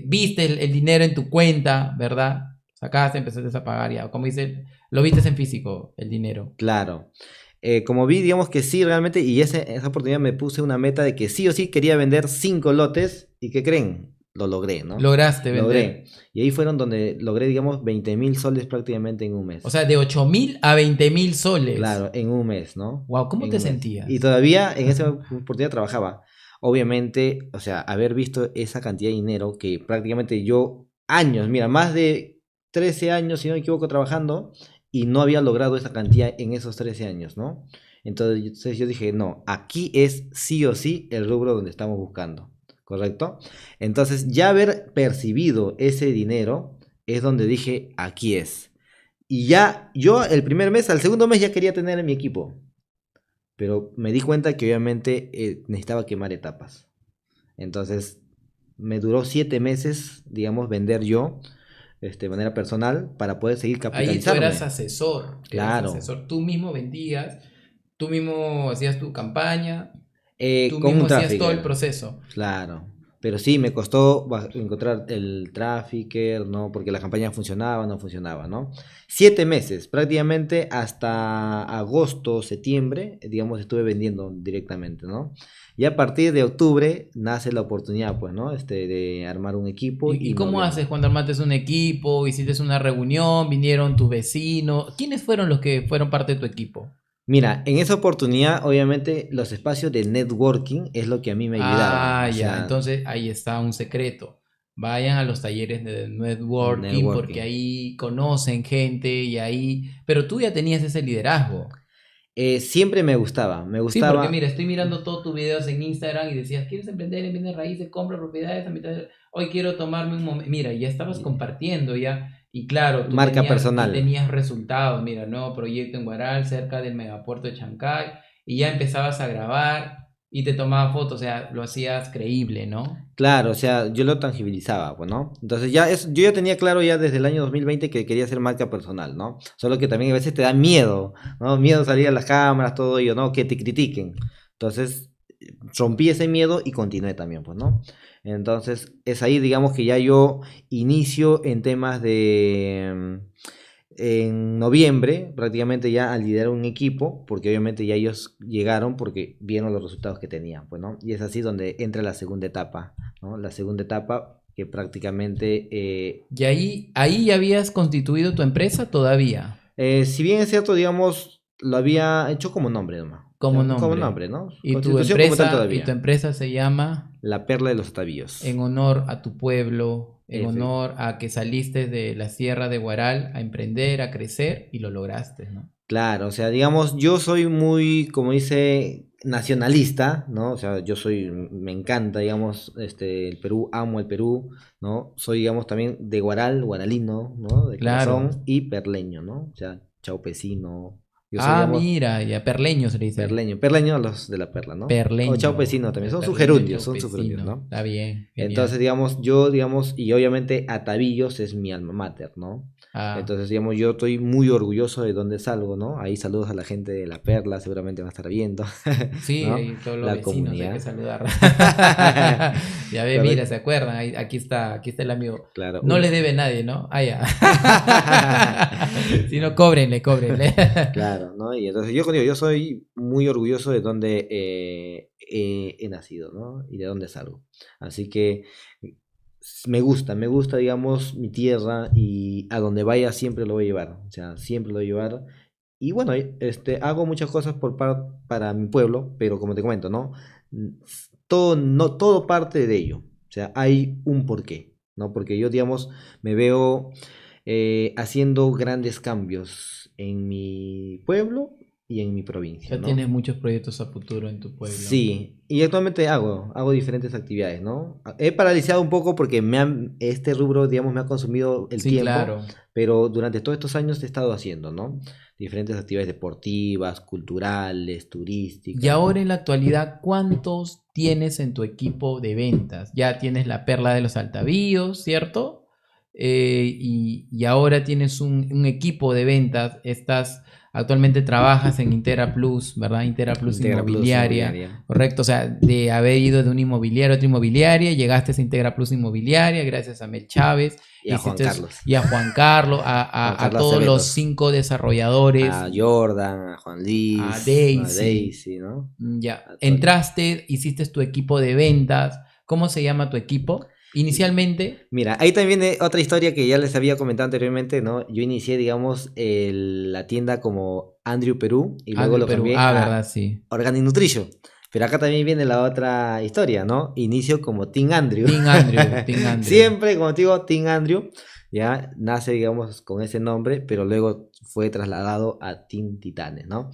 viste el dinero en tu cuenta, ¿verdad? Sacaste, empezaste a pagar ya, como dice, lo viste en físico, el dinero. Claro. Como vi, digamos que sí, realmente, y esa oportunidad me puse una meta de que sí o sí quería vender 5 lotes, y ¿qué creen? Lo logré, ¿no? Lograste vender. Logré. Y ahí fueron donde logré, digamos, 20.000 soles prácticamente en un O mes. sea, de 8.000 a 20.000 soles. Claro, en un mes, ¿no? Wow, ¿cómo En te un mes. Y sentías? todavía en esa oportunidad trabajaba. Obviamente, o sea, haber visto esa cantidad de dinero que prácticamente yo, años, mira, más de 13 años, si no me equivoco, trabajando, y no había logrado esa cantidad en esos 13 años, ¿no? Entonces yo dije, no, aquí es sí o sí el rubro donde estamos buscando, ¿correcto? Entonces ya haber percibido ese dinero es donde dije, aquí es. Y ya, yo el primer mes, al segundo mes ya quería tener en mi equipo, pero me di cuenta que obviamente necesitaba quemar etapas. Entonces, me duró 7 meses, digamos, vender yo, de manera personal, para poder seguir Ahí tú capitalizarme. eras Claro, asesor, tú mismo vendías, tú mismo hacías tu campaña, tú con mismo un hacías todo el trafficker, proceso. claro. Pero sí, me costó encontrar el trafficker, ¿no? Porque la campaña funcionaba, no funcionaba, ¿no? 7 meses, prácticamente hasta agosto, septiembre, digamos, estuve vendiendo directamente, ¿no? Y a partir de octubre nace la oportunidad, pues, ¿no? De armar un equipo Y y cómo noviembre. haces cuando armaste un equipo, hiciste una reunión, vinieron tus vecinos? ¿Quiénes fueron los que fueron parte de tu equipo? Mira, en esa oportunidad, obviamente, los espacios de networking es lo que a mí me ayudaban. Ah, O ya, sea, entonces ahí está un secreto. Vayan a los talleres de networking porque networking. ahí conocen gente y ahí... Pero tú ya tenías ese liderazgo. Siempre me gustaba, me Sí, porque gustaba. mira, estoy mirando todos tus videos en Instagram y decías, ¿quieres emprender en bienes raíces? Compra propiedades a mitad Hoy quiero tomarme un momento. Mira, ya estabas compartiendo ya. Y claro, tú Marca tenías, y personal. tenías resultados. Mira, nuevo proyecto en Guaral, cerca del megapuerto de Chancay. Y ya empezabas a grabar y te tomaba fotos. O sea, lo hacías creíble, ¿no? Claro, o sea, yo lo tangibilizaba, pues, ¿no? Entonces ya yo ya tenía claro ya desde el año 2020 que quería hacer marca personal, ¿no? Solo que también a veces te da miedo, ¿no? Miedo salir a las cámaras, todo ello, ¿no? Que te critiquen. Entonces, rompí ese miedo y continué también, pues, ¿no? Entonces, es ahí, digamos, que ya yo inicio en temas en noviembre, prácticamente ya al liderar un equipo, porque obviamente ya ellos llegaron porque vieron los resultados que tenían, pues, ¿no? Y es así donde entra la segunda etapa, ¿no? La segunda etapa que prácticamente, Y ahí ya habías constituido tu empresa todavía. si bien es cierto, digamos, lo había hecho como nombre nomás, o Como sea, como nombre. nombre, ¿no? Constitución como tal Y tu todavía, empresa se llama la perla de los atavíos. en honor a tu pueblo, en Efe- honor a que saliste de la sierra de Guaral a emprender, a crecer y lo lograste, ¿no? Claro, o sea, digamos, yo soy muy, como dice, nacionalista, ¿no? O sea, me encanta, digamos, el Perú, amo el Perú, ¿no? Soy, digamos, también de Guaral, guaralino, ¿no? De Claro. corazón y perleño, ¿no? O sea, chaupecino. Yo soy, Ah, digamos, mira, ya perleño se le dice. perleño a los de la perla, ¿no? O Perleño, chaupecino también, perleño son sus gerundios, chaupecino. ¿no? Está bien, Entonces, genial. digamos, yo, digamos, y obviamente Atavillos es mi alma mater, ¿no? Ah, Entonces, digamos, yo estoy muy orgulloso de dónde salgo, ¿no? Ahí saludos a la gente de La Perla, seguramente va a estar viendo, sí, ¿no? ahí todos los La vecinos hay que comunidad. saludar. Ya ve, mira, Correcto. ¿se acuerdan? Aquí está el amigo. Claro, No le debe nadie, ¿no? Ah, ya. Si no, cóbrenle, cóbrenle. claro, ¿no? Y entonces yo digo, yo soy muy orgulloso de dónde he nacido, ¿no? Y de dónde salgo. Así que me gusta, digamos, mi tierra y a donde vaya siempre lo voy a llevar. O sea, siempre lo voy a llevar. Y bueno, hago muchas cosas para mi pueblo, pero como te comento, ¿no? Todo, no, todo parte de ello. O sea, hay un porqué, ¿no? Porque yo, digamos, me veo. haciendo grandes cambios en mi pueblo y en mi provincia, Ya ¿no? tienes muchos proyectos a futuro en tu pueblo. Sí, y actualmente hago diferentes actividades, ¿no? He paralizado un poco porque este rubro, digamos, me ha consumido el Sí, tiempo, claro. pero durante todos estos años he estado haciendo, ¿no? Diferentes actividades deportivas, culturales, Y turísticas, ahora ¿no? en la actualidad, ¿cuántos tienes en tu equipo de ventas? Ya tienes la perla de los Altavíos, ¿cierto? Y ahora tienes un equipo de ventas. Actualmente trabajas en Intera Plus, ¿verdad? Intera Plus Integra Plus Inmobiliaria, Inmobiliaria. correcto. O sea, de haber ido de una inmobiliaria a otra inmobiliaria, llegaste a Integra Plus Inmobiliaria gracias a Mel Chávez. Y a Juan Carlos. Y a Juan Carlos, Juan a Carlos todos los Acevedos. 5 desarrolladores, A Jordan, a Juan a Luis, a Daisy. Daisy, ¿no? Ya, A todo. entraste, hiciste tu equipo de ventas. ¿Cómo se llama tu equipo? Inicialmente, Mira, ahí también viene otra historia que ya les había comentado anteriormente, ¿no? Yo inicié, digamos, la tienda como Andrew Perú y luego Andrew lo Perú. cambié Ah, a verdad, sí. Organic Nutrition. Pero acá también viene la otra historia, ¿no? Inicio como Team Andrew. Team Andrew, Team Andrew. Siempre, como te digo, Team Andrew. Ya nace, digamos, con ese nombre, pero luego fue trasladado a Team Titanes, ¿no?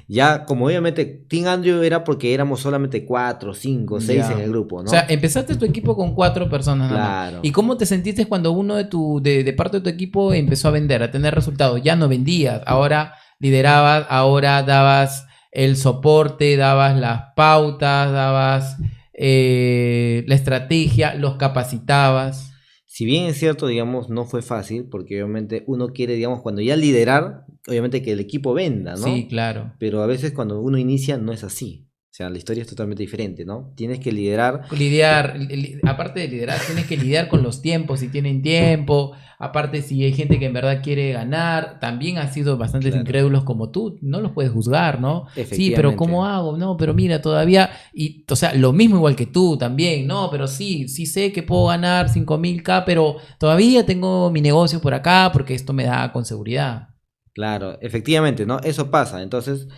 Ya, como obviamente Team Andrew era porque éramos solamente 4, 5, 6 en Ya. el grupo, O ¿no? sea, empezaste tu equipo con 4 personas nada más. Claro. ¿Y cómo te sentiste cuando uno de parte de tu equipo empezó a vender, a tener resultados? Ya no vendías, ahora liderabas, ahora dabas el soporte, dabas las pautas, dabas la estrategia, los capacitabas. Si bien es cierto, digamos, no fue fácil, porque obviamente uno quiere, digamos, cuando ya liderar, obviamente que el equipo venda, Sí, ¿no? claro. Pero a veces cuando uno inicia no es así. O sea, la historia es totalmente diferente, ¿no? Tienes que liderar. Lidiar, aparte de liderar, tienes que lidiar con los tiempos, si tienen tiempo, aparte si hay gente que en verdad quiere ganar, también ha sido bastantes Claro, incrédulos como tú, no los puedes juzgar, ¿no? Sí, pero efectivamente. ¿cómo hago? No, pero mira, todavía, y, o sea, lo mismo igual que tú también, no, pero sí, sí sé que puedo ganar 5.000 K, pero todavía tengo mi negocio por acá porque esto me da con seguridad. Claro, efectivamente, ¿no? Eso pasa. Entonces,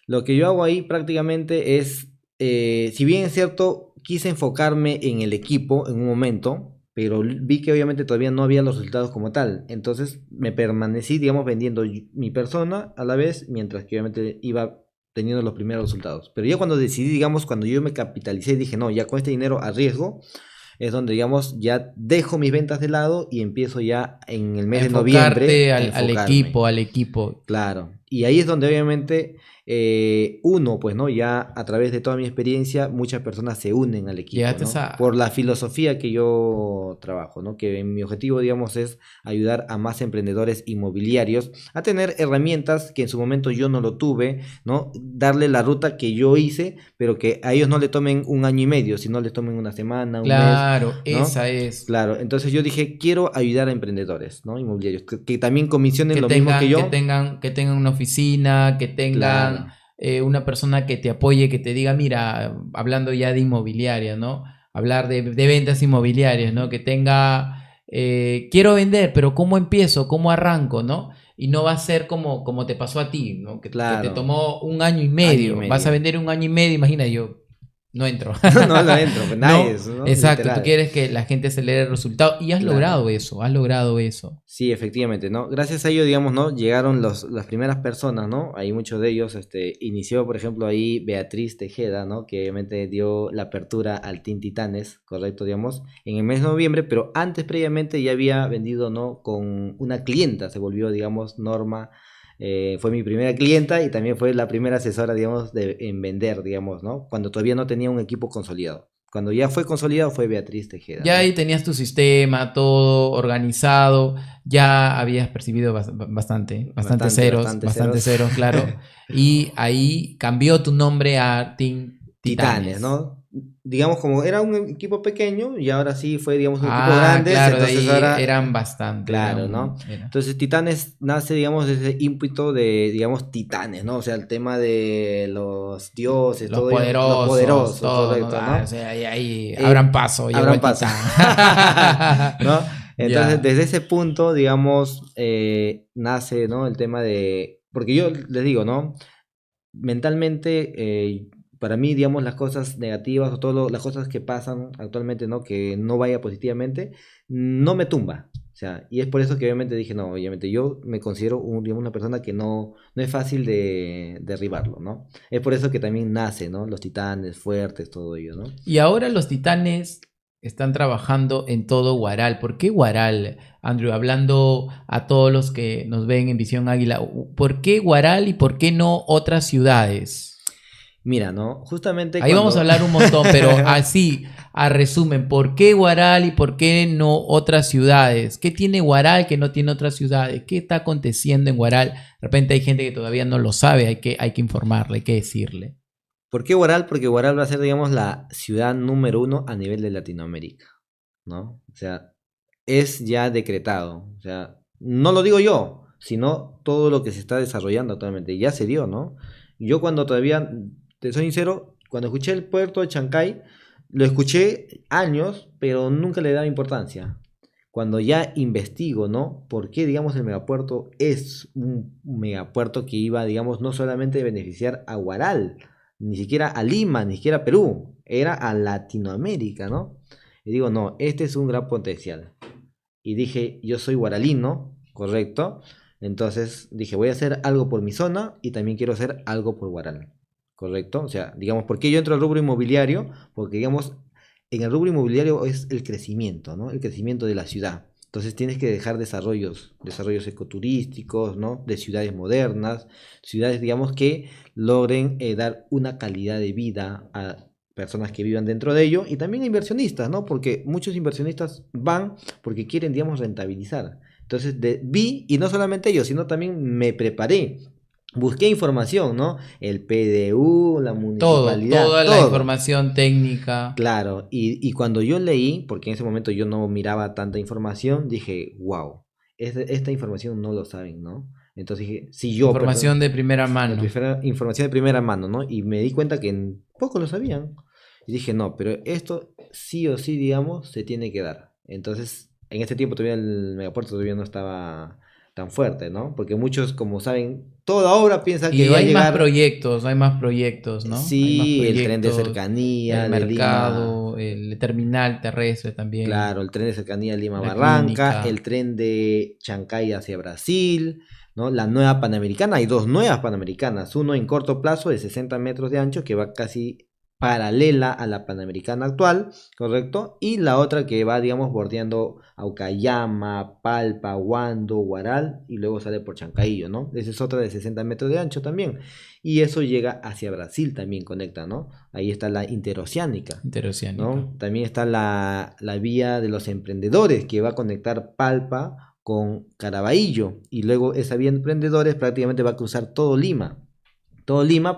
lo que yo hago ahí prácticamente es, si bien es cierto, quise enfocarme en el equipo en un momento, pero vi que obviamente todavía no había los resultados como tal. Entonces, me permanecí, digamos, vendiendo mi persona a la vez, mientras que obviamente iba teniendo los primeros resultados. Pero ya cuando decidí, digamos, cuando yo me capitalicé, dije, no, ya con este dinero arriesgo, es donde, digamos, ya dejo mis ventas de lado y empiezo ya en el A mes de noviembre enfocarte a al enfocarme. equipo, al equipo. Claro, y ahí es donde obviamente uno, pues, ¿no? Ya a través de toda mi experiencia, muchas personas se unen al equipo, Llegaste ¿no? a, Por la filosofía que yo trabajo, ¿no? Que mi objetivo, digamos, es ayudar a más emprendedores inmobiliarios a tener herramientas que en su momento yo no lo tuve, ¿no? Darle la ruta que yo hice, pero que a ellos no le tomen un año y medio, sino les tomen una semana, un mes, claro, ¿no? esa es. Claro, entonces yo dije, quiero ayudar a emprendedores, ¿no? Inmobiliarios, que también comisionen Que lo mismo que tengan, que yo. tengan, que tengan una oficina, que tengan Claro, una persona que te apoye, que te diga, mira, hablando ya de inmobiliaria, ¿no? Hablar de ventas inmobiliarias, ¿no? Que tenga, quiero vender, pero ¿cómo empiezo? ¿Cómo arranco? ¿No? Y no va a ser como te pasó a ti, ¿no? Que te claro, tomó un año y año y medio. Vas a medio. vender un año y medio, imagina, yo no entro. No, no entro, pues nadie, No, eso, ¿no? exacto, tú Literal. quieres que la gente acelere el resultado y has Claro. logrado eso, has logrado eso. Sí, efectivamente, ¿no? Gracias a ello, digamos, ¿no? Llegaron las primeras personas, ¿no? Ahí muchos de ellos, inició, por ejemplo, ahí Beatriz Tejeda, ¿no? Que obviamente dio la apertura al Team Titanes, correcto, digamos, en el mes de noviembre, pero antes, previamente, ya había vendido, ¿no? Con una clienta, se volvió, digamos, Norma, fue mi primera clienta y también fue la primera asesora, digamos, en vender, digamos, ¿no? Cuando todavía no tenía un equipo consolidado. Cuando ya fue consolidado fue Beatriz Tejeda, Ya ahí ¿no? tenías tu sistema, todo organizado, ya habías percibido Bastante bastante ceros. ceros, claro. Y ahí cambió tu nombre a Team Titanes, Titanes. ¿no? Digamos, como era un equipo pequeño y ahora sí fue, digamos, un equipo Ah, grande, claro, de entonces ahí ahora, eran bastante, claro, ¿no? era. Entonces Titanes nace, digamos, de ese ímpetu de, digamos, titanes, ¿no? O sea, el tema de los dioses, Los todo ello, los poderosos, poderosos, todo, ¿no? correcto, Ah, o ¿no? sea, ahí abran Eh, paso, llegó abran el paso, titán. ¿no? Entonces, Ya. desde ese punto, digamos, nace, ¿no? El tema de, porque yo les digo, ¿no? Mentalmente, para mí, digamos, las cosas negativas o todas las cosas que pasan actualmente, ¿no? Que no vaya positivamente, no me tumba. O sea, y es por eso que obviamente dije, no, obviamente yo me considero digamos, una persona que no es fácil de derribarlo, ¿no? Es por eso que también nace, ¿no? Los titanes fuertes, todo ello, ¿no? Y ahora los titanes están trabajando en todo Guaral. ¿Por qué Guaral, Andrew? Hablando a todos los que nos ven en Visión Águila, ¿por qué Guaral y por qué no otras ciudades? Mira, ¿no? Justamente Ahí vamos a cuando... hablar un montón, pero así, a resumen, ¿por qué Guaral y por qué no otras ciudades? ¿Qué tiene Guaral que no tiene otras ciudades? ¿Qué está aconteciendo en Guaral? De repente hay gente que todavía no lo sabe, hay que informarle, hay que decirle. ¿Por qué Huaral? Porque Huaral va a ser, digamos, la ciudad número 1 a nivel de Latinoamérica, ¿no? O sea, es ya decretado. O sea, no lo digo yo, sino todo lo que se está desarrollando actualmente. Ya se dio, ¿no? Yo cuando todavía, te soy sincero, cuando escuché el puerto de Chancay, lo escuché años, pero nunca le daba importancia. Cuando ya investigo, ¿no? ¿Por qué, digamos, el megapuerto es un megapuerto que iba, digamos, no solamente a beneficiar a Huaral, ni siquiera a Lima, ni siquiera a Perú, era a Latinoamérica, ¿no? Y digo, no, este es un gran potencial. Y dije, yo soy guaralino, correcto. Entonces dije, voy a hacer algo por mi zona y también quiero hacer algo por Guaral, correcto. O sea, digamos, ¿por qué yo entro al rubro inmobiliario? Porque, digamos, en el rubro inmobiliario es el crecimiento, ¿no? El crecimiento de la ciudad. Entonces tienes que dejar desarrollos ecoturísticos, ¿no? De ciudades modernas, ciudades, digamos, que logren dar una calidad de vida a personas que vivan dentro de ello y también a inversionistas, ¿no? Porque muchos inversionistas van porque quieren, digamos, rentabilizar. Entonces vi, y no solamente ellos, sino también me preparé. Busqué información, ¿no? El PDU, la municipalidad, Toda la todo. información técnica. Claro, y cuando yo leí, porque en ese momento yo no miraba tanta información, dije, wow, esta información no lo saben, ¿no? Entonces dije, si yo, Información de primera mano. información de primera mano, ¿no? Y me di cuenta que poco lo sabían. Y dije, no, pero esto sí o sí, digamos, se tiene que dar. Entonces, en este tiempo todavía el megapuerto todavía no estaba tan fuerte, ¿no? Porque muchos, como saben, toda obra piensa que Y va a hay más llegar. proyectos, ¿no? Hay más Sí, el tren de proyectos, cercanía el de Lima. mercado, el terminal terrestre también, Claro, el tren de cercanía la Lima-Barranca, clínica. el tren de Chancay hacia Brasil, ¿no? La nueva Panamericana, hay dos nuevas Panamericanas, uno en corto plazo de 60 metros de ancho que va casi paralela a la Panamericana actual, ¿correcto? Y la otra que va, digamos, bordeando Aucayama, Palpa, Huando, Huaral y luego sale por Chancaillo, ¿no? Esa es otra de 60 metros de ancho también. Y eso llega hacia Brasil también, conecta, ¿no? Ahí está la interoceánica. Interoceánica. ¿No? También está la vía de los emprendedores que va a conectar Palpa con Caraballo y luego esa vía de emprendedores prácticamente va a cruzar todo Lima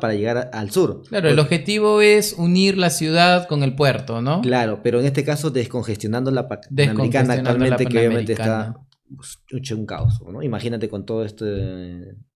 para llegar al sur. Claro, el objetivo es unir la ciudad con el puerto, ¿no? Claro, pero en este caso descongestionando la Panamericana Descongestionando la actualmente que obviamente está Panamericana. hecho un caos, ¿no? Imagínate con todo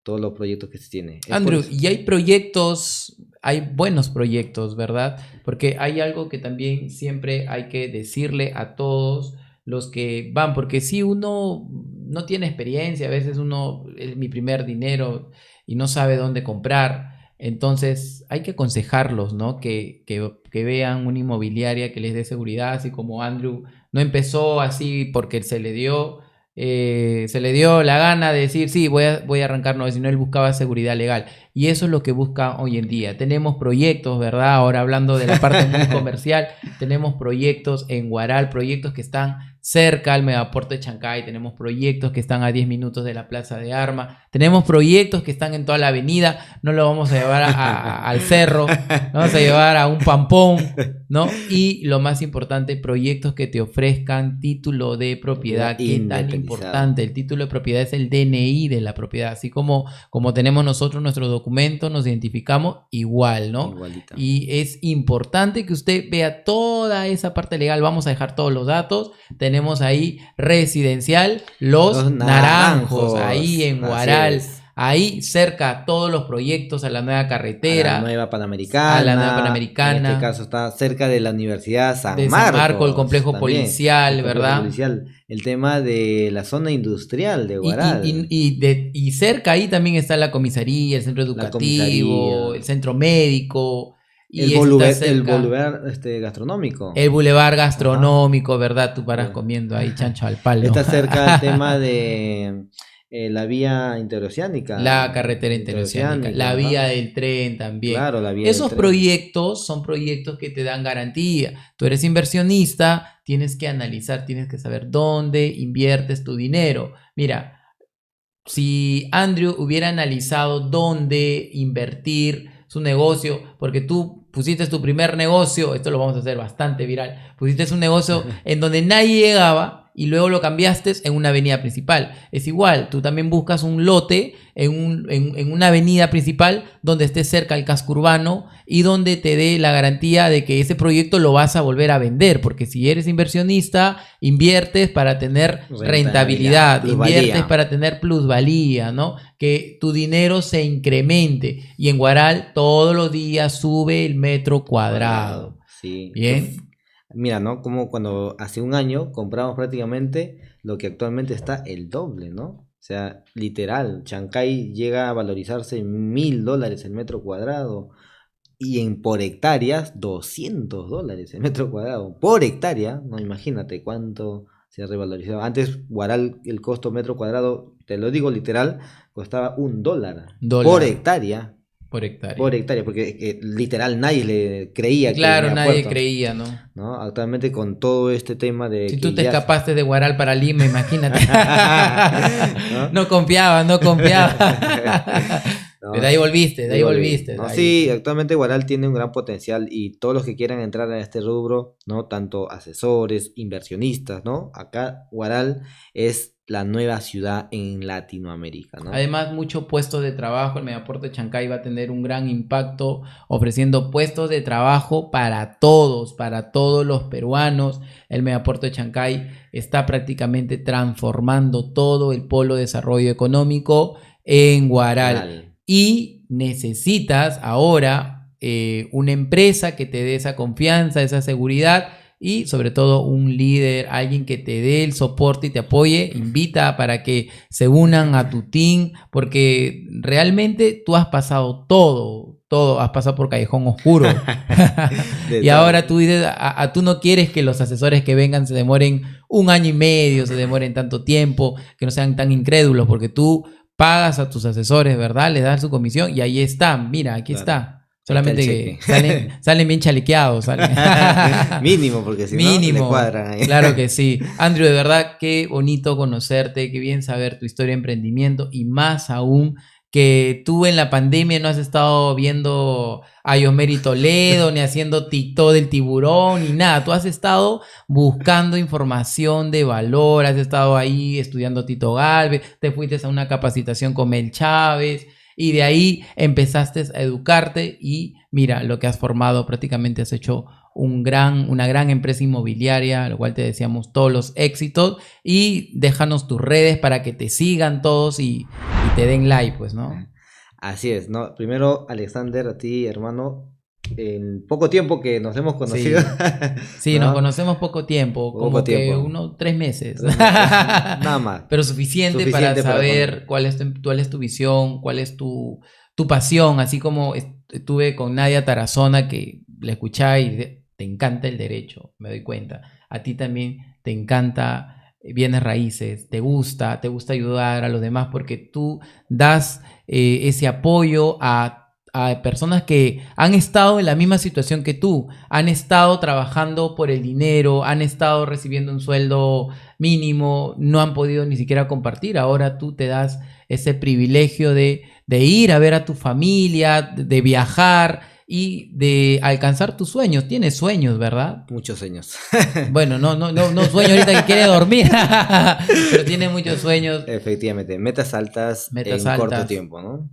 todos los proyectos que se tiene. Es por Andrew, eso. y hay proyectos, hay buenos proyectos, ¿verdad? Porque hay algo que también siempre hay que decirle a todos los que van, porque si uno no tiene experiencia, a veces uno es mi primer dinero y no sabe dónde comprar, entonces hay que aconsejarlos, ¿no? Que vean una inmobiliaria que les dé seguridad, así como Andrew no empezó así porque se le dio la gana de decir, sí, voy a arrancar, no, sino él buscaba seguridad legal. Y eso es lo que busca hoy en día. Tenemos proyectos, ¿verdad? Ahora hablando de la parte muy comercial, tenemos proyectos en Guaral, proyectos que están cerca al megapuerto de Chancay, tenemos proyectos que están a 10 minutos de la Plaza de Armas, tenemos proyectos que están en toda la avenida, no lo vamos a llevar al cerro, lo vamos a llevar a un pampón, ¿no? Y lo más importante, proyectos que te ofrezcan título de propiedad. ¿Qué tan importante? El título de propiedad es el DNI de la propiedad, así como tenemos nosotros nuestros documentos, nos identificamos igual, ¿no? Igualita. Y es importante que usted vea toda esa parte legal, vamos a dejar todos los datos, tenemos ahí residencial Los Naranjos, ahí en Guaral. Ahí cerca a todos los proyectos, a la nueva carretera. A la nueva Panamericana. A la nueva Panamericana. En este caso está cerca de la Universidad San de Marcos. San Marcos, el complejo también, policial, ¿verdad? El tema de la zona industrial de Guaral. Y cerca ahí también está la comisaría, el centro educativo, el centro médico. Y El está boulevard cerca gastronómico. el bulevar Ajá. gastronómico, ¿verdad? Tú paras Bien. comiendo ahí chancho al palo. Está cerca el tema de la vía interoceánica. La carretera interoceánica, la ajá. vía del tren también. Claro, la vía del Esos tren. proyectos son proyectos que te dan garantía. Tú eres inversionista, tienes que analizar, tienes que saber dónde inviertes tu dinero. Mira, si Andrew hubiera analizado dónde invertir su negocio, porque tú pusiste tu primer negocio, esto lo vamos a hacer bastante viral, pusiste un negocio en donde nadie llegaba y luego lo cambiaste en una avenida principal. Es igual, tú también buscas un lote en una avenida principal donde esté cerca el casco urbano y donde te dé la garantía de que ese proyecto lo vas a volver a vender, porque si eres inversionista, inviertes para tener rentabilidad, plusvalía. inviertes para tener plusvalía, ¿no? Que tu dinero se incremente. Y en Guaral todos los días sube el metro cuadrado. Sí. Bien. Mira, ¿no? Como cuando hace un año compramos prácticamente lo que actualmente está el doble, ¿no? O sea, literal, Chancay llega a valorizarse en $1.000 el metro cuadrado. Y por hectáreas, $200 el metro cuadrado. Por hectárea, no, imagínate cuánto se ha revalorizado. Antes, Guaral, el costo metro cuadrado, te lo digo literal, costaba $1 por hectárea. Por hectárea. Por hectárea, porque literal nadie le creía Claro, que nadie creía, ¿no? Actualmente con todo este tema de si que tú te ya escapaste de Guaral para Lima, imagínate. ¿no? No confiaba. No, Pero de ahí volviste, de ahí volviste. No, de ahí. sí, actualmente Guaral tiene un gran potencial y todos los que quieran entrar a este rubro, ¿no? Tanto asesores, inversionistas, ¿no? Acá Guaral es la nueva ciudad en Latinoamérica, ¿no? Además, muchos puestos de trabajo. El Megapuerto de Chancay va a tener un gran impacto ofreciendo puestos de trabajo para todos los peruanos. El Megapuerto de Chancay está prácticamente transformando todo el polo de desarrollo económico en Guaral. Y necesitas ahora una empresa que te dé esa confianza, esa seguridad. Y sobre todo un líder, alguien que te dé el soporte y te apoye, invita para que se unan a tu team, porque realmente tú has pasado todo, has pasado por callejón oscuro. Y ahora tú dices, tú no quieres que los asesores que vengan se demoren 1 año y medio, se demoren tanto tiempo, que no sean tan incrédulos, porque tú pagas a tus asesores, ¿verdad? Les das su comisión y ahí están, mira, aquí está. Solamente que salen bien chalequeados. Mínimo, porque si no, le cuadran ahí. Claro que sí. Andrew, de verdad, qué bonito conocerte, qué bien saber tu historia de emprendimiento y más aún que tú en la pandemia no has estado viendo a Yomeri Toledo, ni haciendo TikTok del tiburón, ni nada. Tú has estado buscando información de valor, has estado ahí estudiando Tito Galvez, te fuiste a una capacitación con Mel Chávez. Y de ahí empezaste a educarte y mira lo que has formado, prácticamente has hecho una gran empresa inmobiliaria, a lo cual te deseamos todos los éxitos y déjanos tus redes para que te sigan todos y te den like, pues, ¿no? Así es, ¿no? Primero, Alexander, a ti, hermano, en poco tiempo que nos hemos conocido. Sí, ¿no? Nos conocemos poco tiempo, como que unos 3 meses. Nada más. Pero suficiente para saber cuál es tu visión, cuál es tu pasión, así como estuve con Nadia Tarazona, que la escuchaba y te encanta el derecho, me doy cuenta. A ti también te encanta bienes raíces, te gusta ayudar a los demás porque tú das ese apoyo a personas que han estado en la misma situación que tú, han estado trabajando por el dinero, han estado recibiendo un sueldo mínimo, no han podido ni siquiera compartir. Ahora tú te das ese privilegio de ir a ver a tu familia, de viajar y de alcanzar tus sueños. Tienes sueños, ¿verdad? Muchos sueños. Bueno, no sueño ahorita que quiere dormir, pero tiene muchos sueños. Efectivamente, metas altas en corto tiempo, ¿no?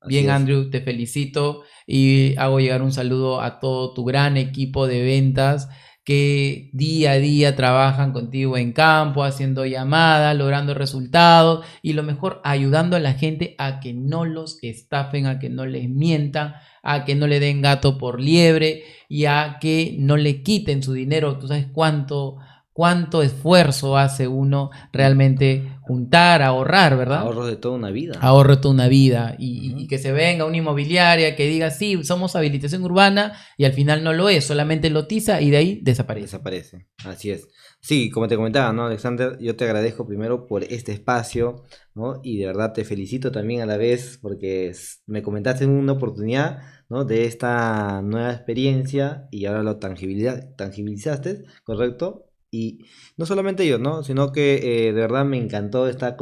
Bien, Andrew, te felicito y hago llegar un saludo a todo tu gran equipo de ventas que día a día trabajan contigo en campo, haciendo llamadas, logrando resultados y lo mejor, ayudando a la gente a que no los estafen, a que no les mientan, a que no le den gato por liebre y a que no le quiten su dinero. Tú sabes cuánto cuánto esfuerzo hace uno realmente juntar, ahorrar, ¿verdad? Ahorros de toda una vida. Ahorro toda una vida y que se venga una inmobiliaria que diga, sí, somos habilitación urbana y al final no lo es, solamente lotiza y de ahí desaparece. Desaparece, así es. Sí, como te comentaba, ¿no, Alexander? Yo te agradezco primero por este espacio, ¿no? Y de verdad te felicito también a la vez porque me comentaste en una oportunidad, ¿no? De esta nueva experiencia y ahora lo tangibilizaste, ¿correcto? Y no solamente yo, ¿no? Sino que de verdad me encantó este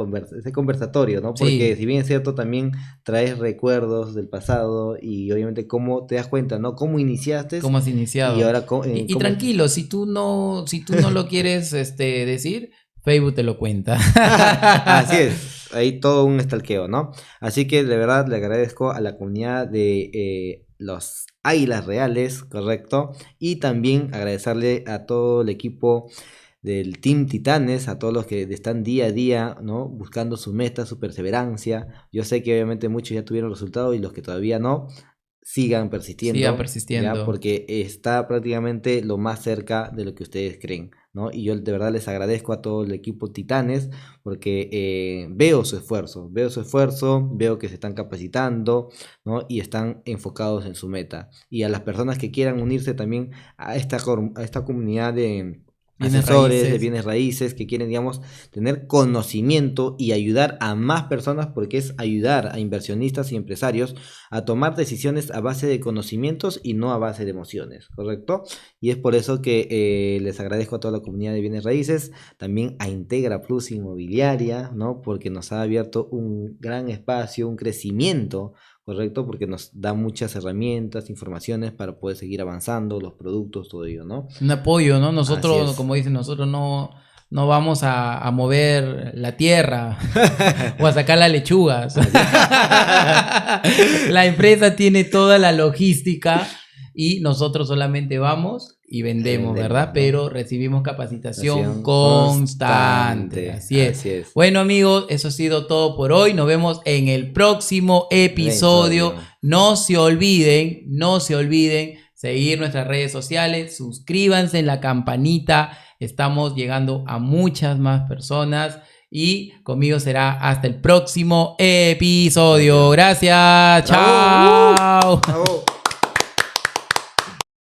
conversatorio, ¿no? Porque Sí. si bien es cierto, también traes recuerdos del pasado y obviamente cómo te das cuenta, ¿no? Cómo iniciaste ¿Cómo has y iniciado? ahora Y cómo... tranquilo, si tú no lo quieres decir, Facebook te lo cuenta. Así es, ahí todo un estalqueo, ¿no? Así que de verdad le agradezco a la comunidad de los Águilas Reales, correcto, y también agradecerle a todo el equipo del Team Titanes, a todos los que están día a día, ¿no? Buscando su meta, su perseverancia. Yo sé que obviamente muchos ya tuvieron resultados y los que todavía no, sigan Sigan persistiendo, ya, persistiendo. porque está prácticamente lo más cerca de lo que ustedes creen, ¿no? Y yo de verdad les agradezco a todo el equipo Titanes, porque veo su esfuerzo, veo que se están capacitando, ¿no? Y están enfocados en su meta. Y a las personas que quieran unirse también a esta comunidad de Bienes asesores de raíces. bienes raíces que quieren, digamos, tener conocimiento y ayudar a más personas, porque es ayudar a inversionistas y empresarios a tomar decisiones a base de conocimientos y no a base de emociones, ¿correcto? Y es por eso que les agradezco a toda la comunidad de bienes raíces, también a Integra Plus Inmobiliaria, ¿no? Porque nos ha abierto un gran espacio, un crecimiento, ¿correcto? Porque nos da muchas herramientas, informaciones para poder seguir avanzando, los productos, todo ello, ¿no? Un apoyo, ¿no? Así Nosotros, es. como dicen, nosotros no vamos a mover la tierra o a sacar las lechugas. La empresa tiene toda la logística y nosotros solamente vamos y vendemos, ¿verdad? ¿No? Pero recibimos capacitación Acción constante. constante. Así es. Así es. Bueno, amigos, eso ha sido todo por hoy. Nos vemos en el próximo episodio. Episodio. No se olviden seguir nuestras redes sociales, suscríbanse en la campanita. Estamos llegando a muchas más personas. Y conmigo será hasta el próximo episodio. Gracias. ¡Bravo! Chao. ¡Bravo!